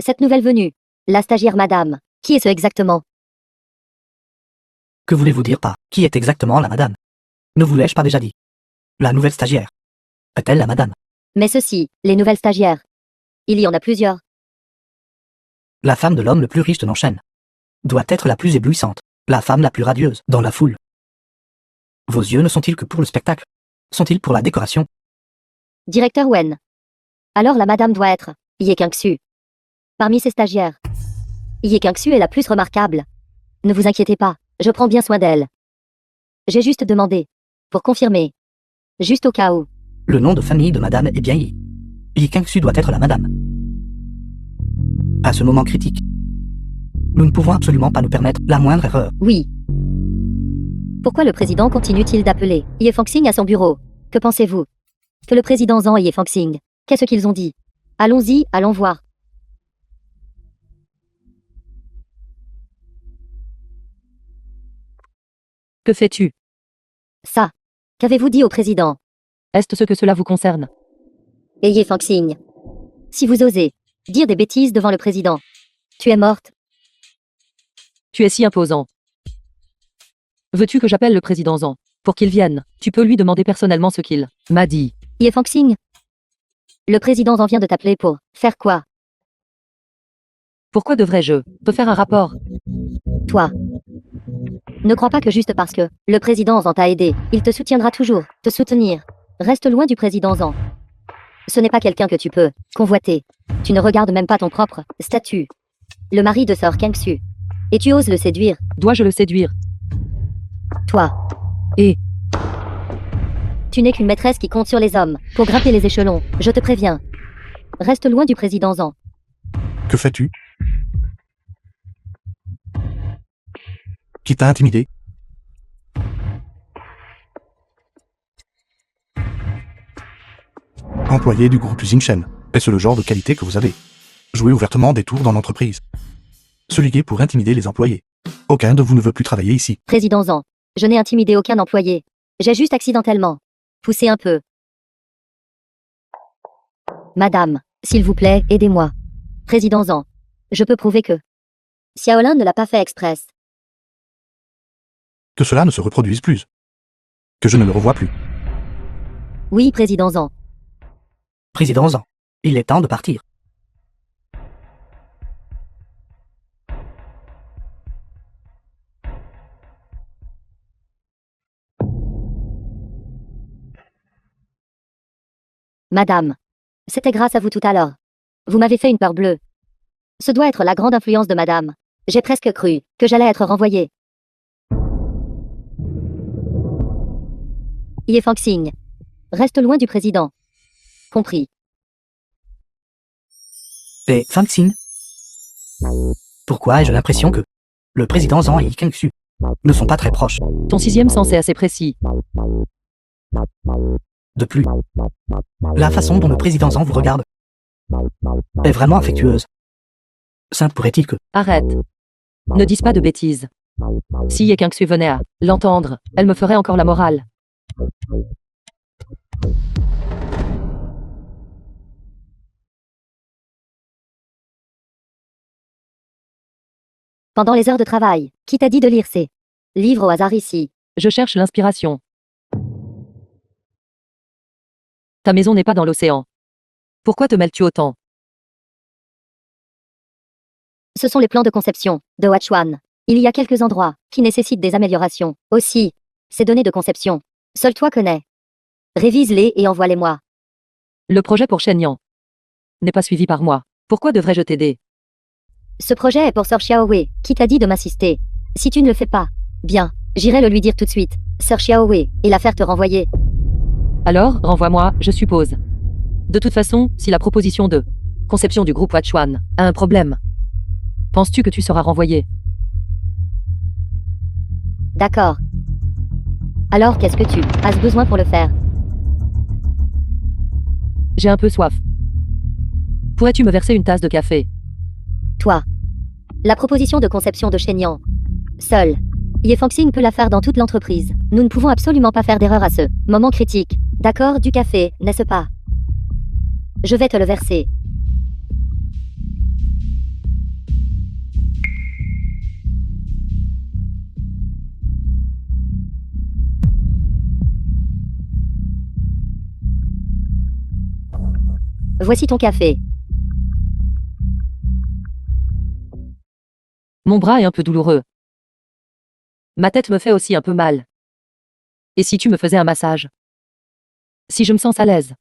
cette nouvelle venue, la stagiaire madame, qui est ce exactement? Que voulez-vous dire par qui est exactement la madame? Ne vous l'ai-je pas déjà dit? La nouvelle stagiaire. Est-elle la madame? Mais ceci, les nouvelles stagiaires. Il y en a plusieurs. La femme de l'homme le plus riche de Nanshan doit être la plus éblouissante, la femme la plus radieuse dans la foule. Vos yeux ne sont-ils que pour le spectacle? Sont-ils pour la décoration? Directeur Wen. Alors la madame doit être Ye Kingsu. Parmi ces stagiaires, Ye Kingsu est la plus remarquable. Ne vous inquiétez pas, je prends bien soin d'elle. J'ai juste demandé, pour confirmer. Juste au cas où. Le nom de famille de madame est bien Yi. Yi Kingsu doit être la madame. À ce moment critique, nous ne pouvons absolument pas nous permettre la moindre erreur. Oui. Pourquoi le président continue-t-il d'appeler Ye Fangxing à son bureau? Que pensez-vous? Que le président Zhang et Ye Fangxing, qu'est-ce qu'ils ont dit? Allons-y, allons voir. Que fais-tu? Ça. Qu'avez-vous dit au président? Est-ce ce que cela vous concerne? Et Ye Fangxing. Si vous osez dire des bêtises devant le président, tu es morte. Tu es si imposant. Veux-tu que j'appelle le président Zhang? Pour qu'il vienne, tu peux lui demander personnellement ce qu'il m'a dit. Ye Fangxing. Le président en vient de t'appeler pour faire quoi? Pourquoi devrais-je te faire un rapport? Toi. Ne crois pas que juste parce que le président Zhang t'a aidé, il te soutiendra toujours. Te soutenir. Reste loin du président Zhang. Ce n'est pas quelqu'un que tu peux convoiter. Tu ne regardes même pas ton propre statut. Le mari de Sir Kingsu. Et tu oses le séduire. Dois-je le séduire? Toi. Et Tu n'es qu'une maîtresse qui compte sur les hommes pour grimper les échelons. Je te préviens. Reste loin du président Zhang. Que fais-tu? Qui t'a intimidé? Employé du groupe Xingchen, est-ce le genre de qualité que vous avez? Jouer ouvertement des tours dans l'entreprise. Se liguer pour intimider les employés. Aucun de vous ne veut plus travailler ici. Président Zhang. Je n'ai intimidé aucun employé. J'ai juste accidentellement poussé un peu. Madame, s'il vous plaît, aidez-moi. Président Zhang. Je peux prouver que Xiaolin ne l'a pas fait express. Que cela ne se reproduise plus. Que je ne le revoie plus. Oui, président Zhang. Président Zhang, il est temps de partir. Madame. C'était grâce à vous tout à l'heure. Vous m'avez fait une peur bleue. Ce doit être la grande influence de madame. J'ai presque cru que j'allais être renvoyé. Ye Fangxing. Reste loin du président. Compris. Et Fangxing, Pourquoi ai-je l'impression que le président Zhang et Yi Kangxu ne sont pas très proches? Ton sixième sens est assez précis. De plus, la façon dont le président Zhang vous regarde est vraiment affectueuse. Ça pourrait-il que... Arrête. Ne dis pas de bêtises. Si Ye Kingxu venait à l'entendre, elle me ferait encore la morale. Pendant les heures de travail, qui t'a dit de lire ces livres au hasard ici? Je cherche l'inspiration. Ta maison n'est pas dans l'océan. Pourquoi te mêles-tu autant? Ce sont les plans de conception de Huachuan. Il y a quelques endroits qui nécessitent des améliorations. Aussi, ces données de conception, seul toi connais. Révise-les et envoie-les-moi. Le projet pour Shenyang n'est pas suivi par moi. Pourquoi devrais-je t'aider? Ce projet est pour Sir Xiaowei, qui t'a dit de m'assister. Si tu ne le fais pas, bien, j'irai le lui dire tout de suite. Sir Xiaowei, et la faire te renvoyer. Alors, renvoie-moi, je suppose. De toute façon, si la proposition de conception du groupe Huachuan a un problème, penses-tu que tu seras renvoyé? D'accord. Alors qu'est-ce que tu as besoin pour le faire? J'ai un peu soif. Pourrais-tu me verser une tasse de café? Toi. La proposition de conception de Shenyang. Seul. Ye Fangxing peut la faire dans toute l'entreprise. Nous ne pouvons absolument pas faire d'erreur à ce moment critique. D'accord, du café, n'est-ce pas? Je vais te le verser. Voici ton café. Mon bras est un peu douloureux. Ma tête me fait aussi un peu mal. Et si tu me faisais un massage? Si je me sens à l'aise,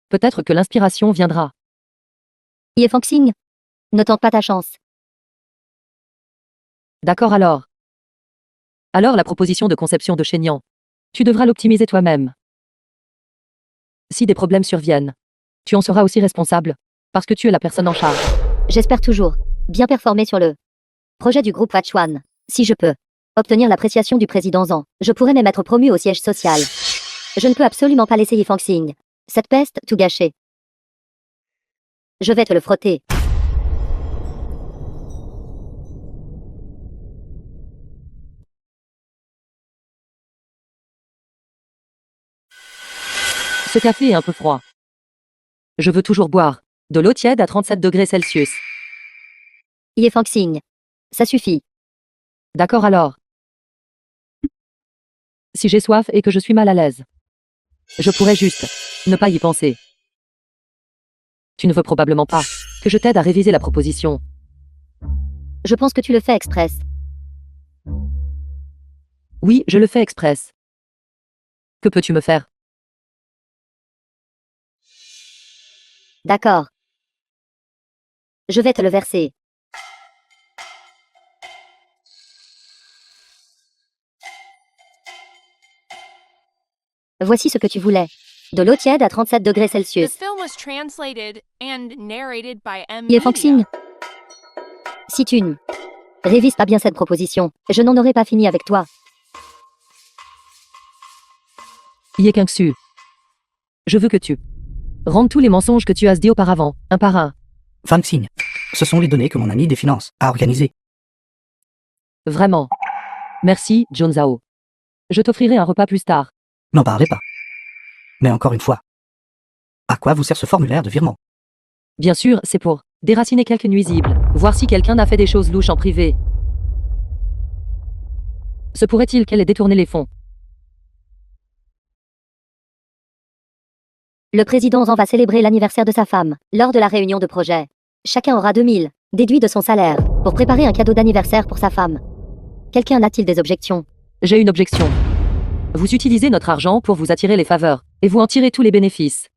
peut-être que l'inspiration viendra. Ye Fangxing, ne tente pas ta chance. D'accord alors. Alors la proposition de conception de Shenyang, tu devras l'optimiser toi-même. Si des problèmes surviennent, tu en seras aussi responsable, parce que tu es la personne en charge. J'espère toujours bien performer sur le projet du groupe Huachuan. Si je peux obtenir l'appréciation du président Zhang, je pourrais même être promu au siège social. Je ne peux absolument pas laisser Ye Fangxing, cette peste, tout gâcher. Je vais te le frotter. Ce café est un peu froid. Je veux toujours boire de l'eau tiède à 37 degrés Celsius. Ye Fangxing, ça suffit. D'accord alors. Si j'ai soif et que je suis mal à l'aise, je pourrais juste ne pas y penser. Tu ne veux probablement pas que je t'aide à réviser la proposition. Je pense que tu le fais express. Oui, je le fais express. Que peux-tu me faire? D'accord. Je vais te le verser. Voici ce que tu voulais. De l'eau tiède à 37 degrés The Celsius. film was translated and narrated by M. Ye Media. Fangxing, si tu ne révises pas bien cette proposition, je n'en aurai pas fini avec toi. Ye Kingxu. Je veux que tu rendes tous les mensonges que tu as dit auparavant, un par un. Fangxing, ce sont les données que mon ami des finances a organisées. Vraiment. Merci, John Zhao. Je t'offrirai un repas plus tard. N'en parlez pas. Mais encore une fois, à quoi vous sert ce formulaire de virement? Bien sûr, c'est pour déraciner quelques nuisibles, voir si quelqu'un a fait des choses louches en privé. Se pourrait-il qu'elle ait détourné les fonds? Le président Zhang va célébrer l'anniversaire de sa femme, lors de la réunion de projet. Chacun aura 2000 déduits de son salaire, pour préparer un cadeau d'anniversaire pour sa femme. Quelqu'un a-t-il des objections? J'ai une objection. Vous utilisez notre argent pour vous attirer les faveurs, et vous en tirez tous les bénéfices.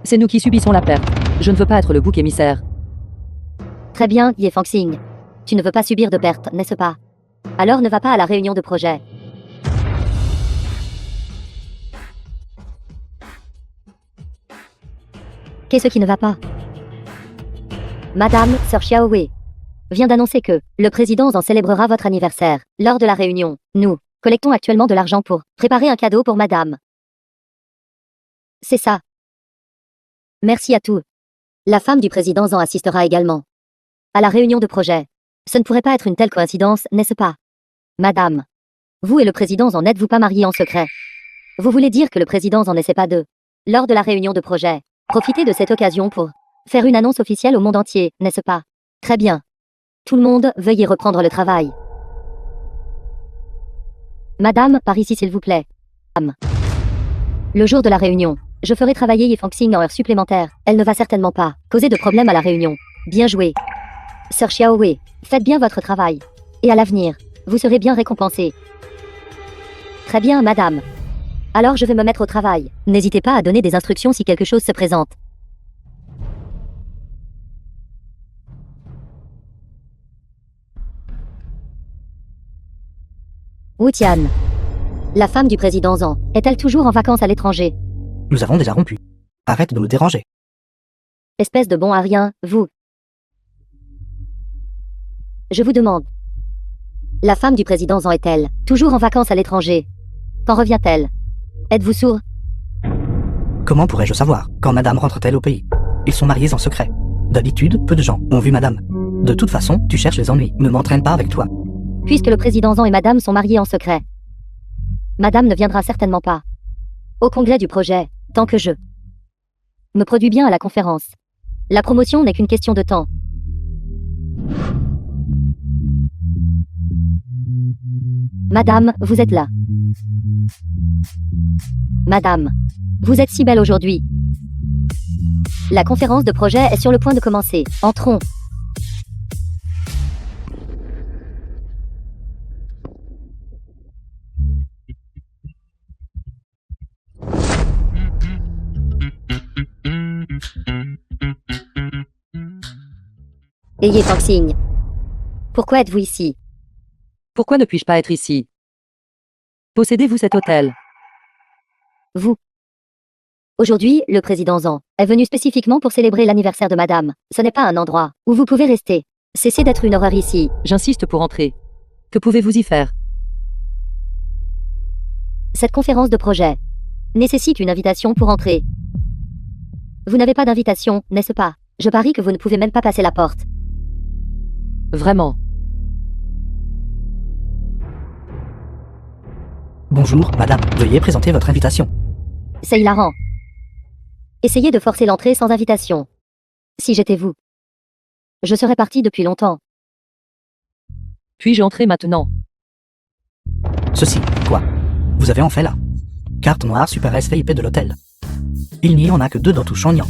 C'est nous qui subissons la perte. Je ne veux pas être le bouc émissaire. Très bien, Ye Fangxing. Tu ne veux pas subir de pertes, n'est-ce pas? Alors ne va pas à la réunion de projet. Qu'est-ce qui ne va pas? Madame, Sir Xiaowei. vient d'annoncer que le président en célébrera votre anniversaire. Lors de la réunion, nous collectons actuellement de l'argent pour préparer un cadeau pour madame. C'est ça. Merci à tous. La femme du président en assistera également à la réunion de projet. Ce ne pourrait pas être une telle coïncidence, n'est-ce pas? Madame, vous et le président en êtes-vous pas mariés en secret? Vous voulez dire que le président en essaie pas d'eux? Lors de la réunion de projet, profitez de cette occasion pour faire une annonce officielle au monde entier, n'est-ce pas? Très bien. Tout le monde, veuillez reprendre le travail. Madame, par ici s'il vous plaît. Madame. Le jour de la réunion, je ferai travailler Ye Fangxing en heures supplémentaires. Elle ne va certainement pas causer de problème à la réunion. Bien joué. Sœur Xiaowei, faites bien votre travail. Et à l'avenir, vous serez bien récompensée. Très bien, madame. Alors je vais me mettre au travail. N'hésitez pas à donner des instructions si quelque chose se présente. Wu Tian. La femme du président Zhang, est-elle toujours en vacances à l'étranger? Nous avons déjà rompu. Arrête de me déranger. Espèce de bon à rien, vous. Je vous demande. La femme du président Zhang est-elle toujours en vacances à l'étranger? Quand revient-elle? Êtes-vous sourd? Comment pourrais-je savoir quand madame rentre-t-elle au pays? Ils sont mariés en secret. D'habitude, peu de gens ont vu madame. De toute façon, tu cherches les ennuis. Ne m'entraîne pas avec toi. Puisque le président Zhang et madame sont mariés en secret. Madame ne viendra certainement pas au congrès du projet, tant que je me produis bien à la conférence. La promotion n'est qu'une question de temps. Madame, vous êtes là. Madame, vous êtes si belle aujourd'hui. La conférence de projet est sur le point de commencer. Entrons. Ayez Fangxing. Pourquoi êtes-vous ici? Pourquoi ne puis-je pas être ici? Possédez-vous cet hôtel? Vous. Aujourd'hui, le président Zhang est venu spécifiquement pour célébrer l'anniversaire de madame. Ce n'est pas un endroit où vous pouvez rester. Cessez d'être une horreur ici. J'insiste pour entrer. Que pouvez-vous y faire? Cette conférence de projet nécessite une invitation pour entrer. Vous n'avez pas d'invitation, n'est-ce pas? Je parie que vous ne pouvez même pas passer la porte. Vraiment. Bonjour, madame. Veuillez présenter votre invitation. C'est hilarant. Essayez de forcer l'entrée sans invitation. Si j'étais vous, je serais parti depuis longtemps. Puis-je entrer maintenant? Ceci, quoi? Vous avez en fait là. Carte noire Super S VIP de l'hôtel. Il n'y en a que deux dans tout Shenyang.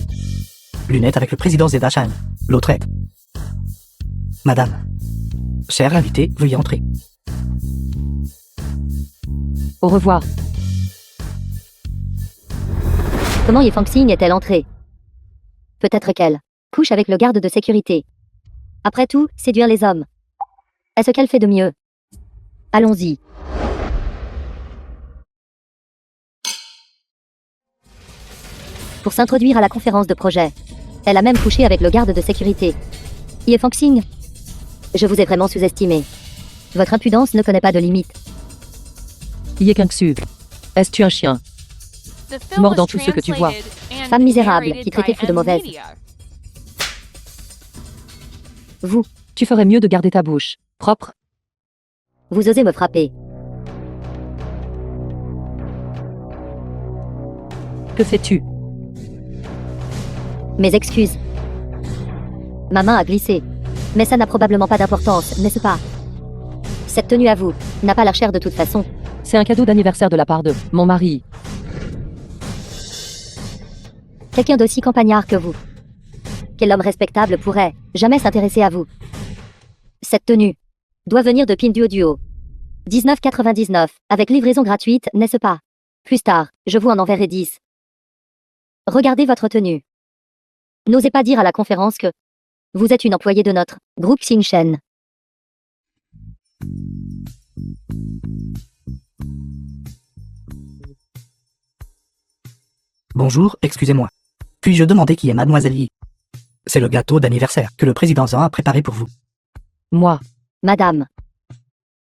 Lunettes avec le président Zeda Shan. L'autre est. Madame. Chère invitée, veuillez entrer. Au revoir. Comment Ye Fangxing est-elle entrée? Peut-être qu'elle couche avec le garde de sécurité. Après tout, séduire les hommes est ce qu'elle fait de mieux. Allons-y. Pour s'introduire à la conférence de projet, elle a même couché avec le garde de sécurité. Ye Fangxing, je vous ai vraiment sous-estimé. Votre impudence ne connaît pas de limite. Ye Kingsu. Est-tu un chien? The film Mort was dans tout ce que tu vois. translated and Femme misérable narrated qui traitait by fou de mauvaise. M-Media. Vous, Tu ferais mieux de garder ta bouche propre. vous osez me frapper. Que fais-tu? Mes excuses. Ma main a glissé. Mais ça n'a probablement pas d'importance, n'est-ce pas? Cette tenue à vous n'a pas l'air chère de toute façon. C'est un cadeau d'anniversaire de la part de mon mari. Quelqu'un d'aussi campagnard que vous. Quel homme respectable pourrait jamais s'intéresser à vous? Cette tenue doit venir de Pinduoduo. 19,99 avec livraison gratuite, n'est-ce pas? Plus tard, je vous en enverrai 10. Regardez votre tenue. N'osez pas dire à la conférence que vous êtes une employée de notre groupe Xingchen. Bonjour, excusez-moi. Puis-je demander qui est mademoiselle Yi? C'est le gâteau d'anniversaire que le président Zhang a préparé pour vous. Moi. Madame.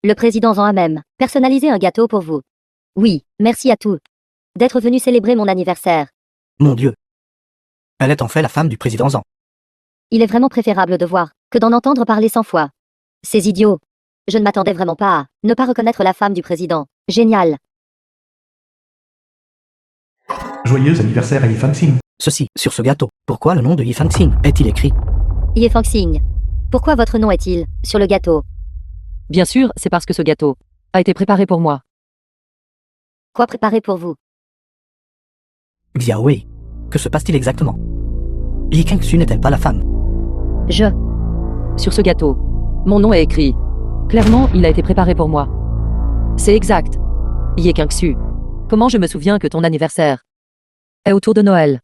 Le président Zan a même personnalisé un gâteau pour vous. Oui, merci à tous d'être venus célébrer mon anniversaire. Mon Dieu. Elle est en fait la femme du président Zan. Il est vraiment préférable de voir que d'en entendre parler 100 fois. Ces idiots. Je ne m'attendais vraiment pas à ne pas reconnaître la femme du président. Génial. Joyeux anniversaire à Yi Fangxing. Ceci, sur ce gâteau. Pourquoi le nom de Yi Fangxing est-il écrit? Ye Fangxing. Pourquoi votre nom est-il sur le gâteau? Bien sûr, c'est parce que ce gâteau a été préparé pour moi. Quoi préparer pour vous? Xiao Wei. Que se passe-t-il exactement? Yi Kangxu n'est-elle pas la femme? Sur ce gâteau, mon nom est écrit. Clairement, il a été préparé pour moi. C'est exact. Ye Kangxu. Comment je me souviens que ton anniversaire est autour de Noël?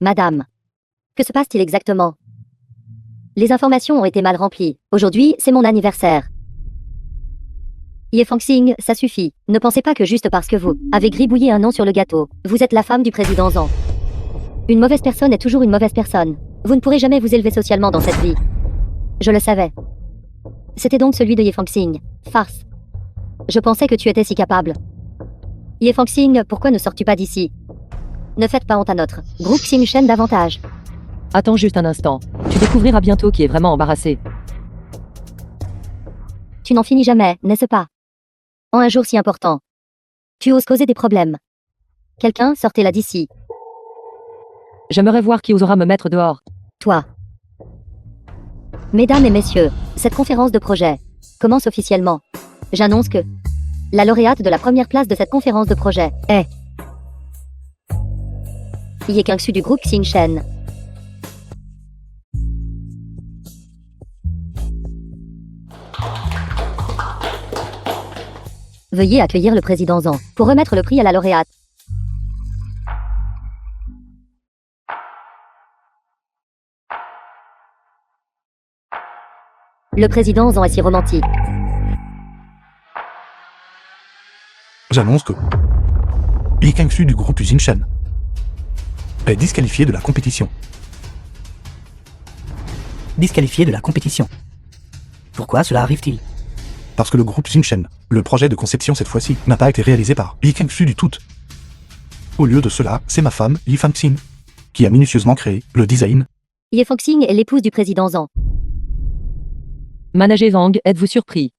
Madame. Que se passe-t-il exactement? Les informations ont été mal remplies. Aujourd'hui, c'est mon anniversaire. Ye Fangxing, ça suffit. Ne pensez pas que juste parce que vous avez gribouillé un nom sur le gâteau, vous êtes la femme du président Zan. Une mauvaise personne est toujours une mauvaise personne. Vous ne pourrez jamais vous élever socialement dans cette vie. Je le savais. C'était donc celui de Ye Fangxing. Farce. Je pensais que tu étais si capable. Ye Fangxing, pourquoi ne sors-tu pas d'ici? Ne faites pas honte à notre groupe Xing Shen davantage. Attends juste un instant. Tu découvriras bientôt qui est vraiment embarrassé. Tu n'en finis jamais, n'est-ce pas? En un jour si important. Tu oses causer des problèmes. Quelqu'un, sortez-la d'ici. J'aimerais voir qui osera me mettre dehors. Toi. Mesdames et messieurs, cette conférence de projet commence officiellement. J'annonce que la lauréate de la première place de cette conférence de projet est Ye Kangxu du groupe Xing Shen. Veuillez accueillir le président Zan pour remettre le prix à la lauréate. Le président Zan est si romantique. J'annonce que Yi Kangxu du groupe Xing Shen est disqualifié de la compétition. Disqualifié de la compétition. Pourquoi cela arrive-t-il? Parce que le groupe Xing Shen, le projet de conception cette fois-ci, n'a pas été réalisé par Yi Kangxu du tout. Au lieu de cela, c'est ma femme, Yi Fangxing, qui a minutieusement créé le design. Ye Fangxing est l'épouse du président Zan. Manager Wang, êtes-vous surpris?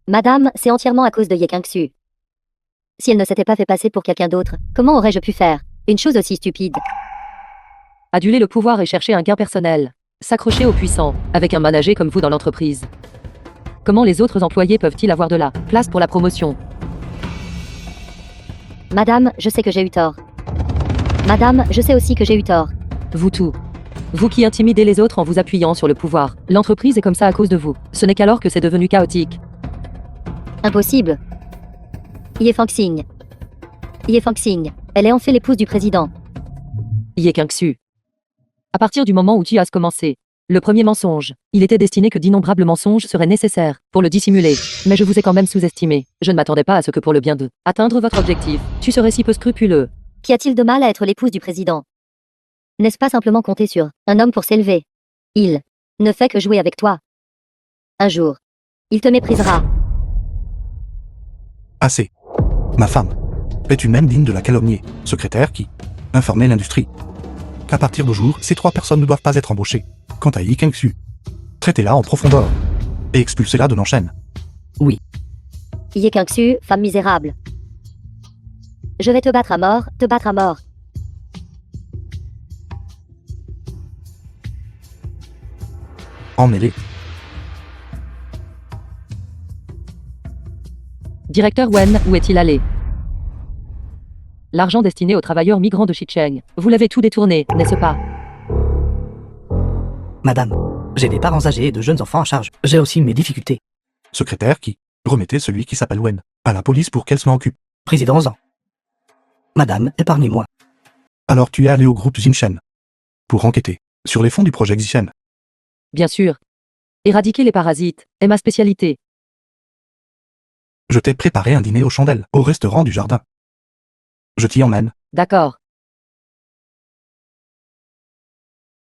Madame, c'est entièrement à cause de Ye Kangxu. Si elle ne s'était pas fait passer pour quelqu'un d'autre, comment aurais-je pu faire une chose aussi stupide? Aduler le pouvoir et chercher un gain personnel. S'accrocher aux puissants, avec un manager comme vous dans l'entreprise. Comment les autres employés peuvent-ils avoir de la place pour la promotion? Madame, je sais que j'ai eu tort. Madame, je sais aussi que j'ai eu tort. Vous tout. Vous qui intimidez les autres en vous appuyant sur le pouvoir. L'entreprise est comme ça à cause de vous. Ce n'est qu'alors que c'est devenu chaotique. Impossible. Ye Fangxing. Ye Fangxing. Elle est en fait l'épouse du président. Ye Kangxu. À partir du moment où tu as commencé, le premier mensonge, il était destiné que d'innombrables mensonges seraient nécessaires pour le dissimuler. Mais je vous ai quand même sous-estimé. Je ne m'attendais pas à ce que pour le bien de atteindre votre objectif, tu serais si peu scrupuleux. Qu'y a-t-il de mal à être l'épouse du président? N'est-ce pas simplement compter sur un homme pour s'élever? Il ne fait que jouer avec toi. Un jour, il te méprisera. Assez. Ma femme est une même digne de la calomnier, secrétaire qui informait l'industrie qu'à partir de jour, ces 3 personnes ne doivent pas être embauchées. Quant à Yi Kangxu, traitez-la en profondeur et expulsez-la de Nanshen. Ye Kangxu, femme misérable. Je vais te battre à mort, te battre à mort. Emmêlée. Directeur Wen, où est-il allé? L'argent destiné aux travailleurs migrants de Shicheng. Vous l'avez tout détourné, n'est-ce pas? Madame, j'ai des parents âgés et de jeunes enfants à charge. J'ai aussi mes difficultés. Secrétaire qui remettez celui qui s'appelle Wen à la police pour qu'elle s'en occupe. Président Zan. Madame, épargnez-moi. Alors tu es allé au groupe Xing Shen pour enquêter sur les fonds du projet Xishen. Bien sûr. Éradiquer les parasites est ma spécialité. Je t'ai préparé un dîner aux chandelles au restaurant du jardin. Je t'y emmène. D'accord.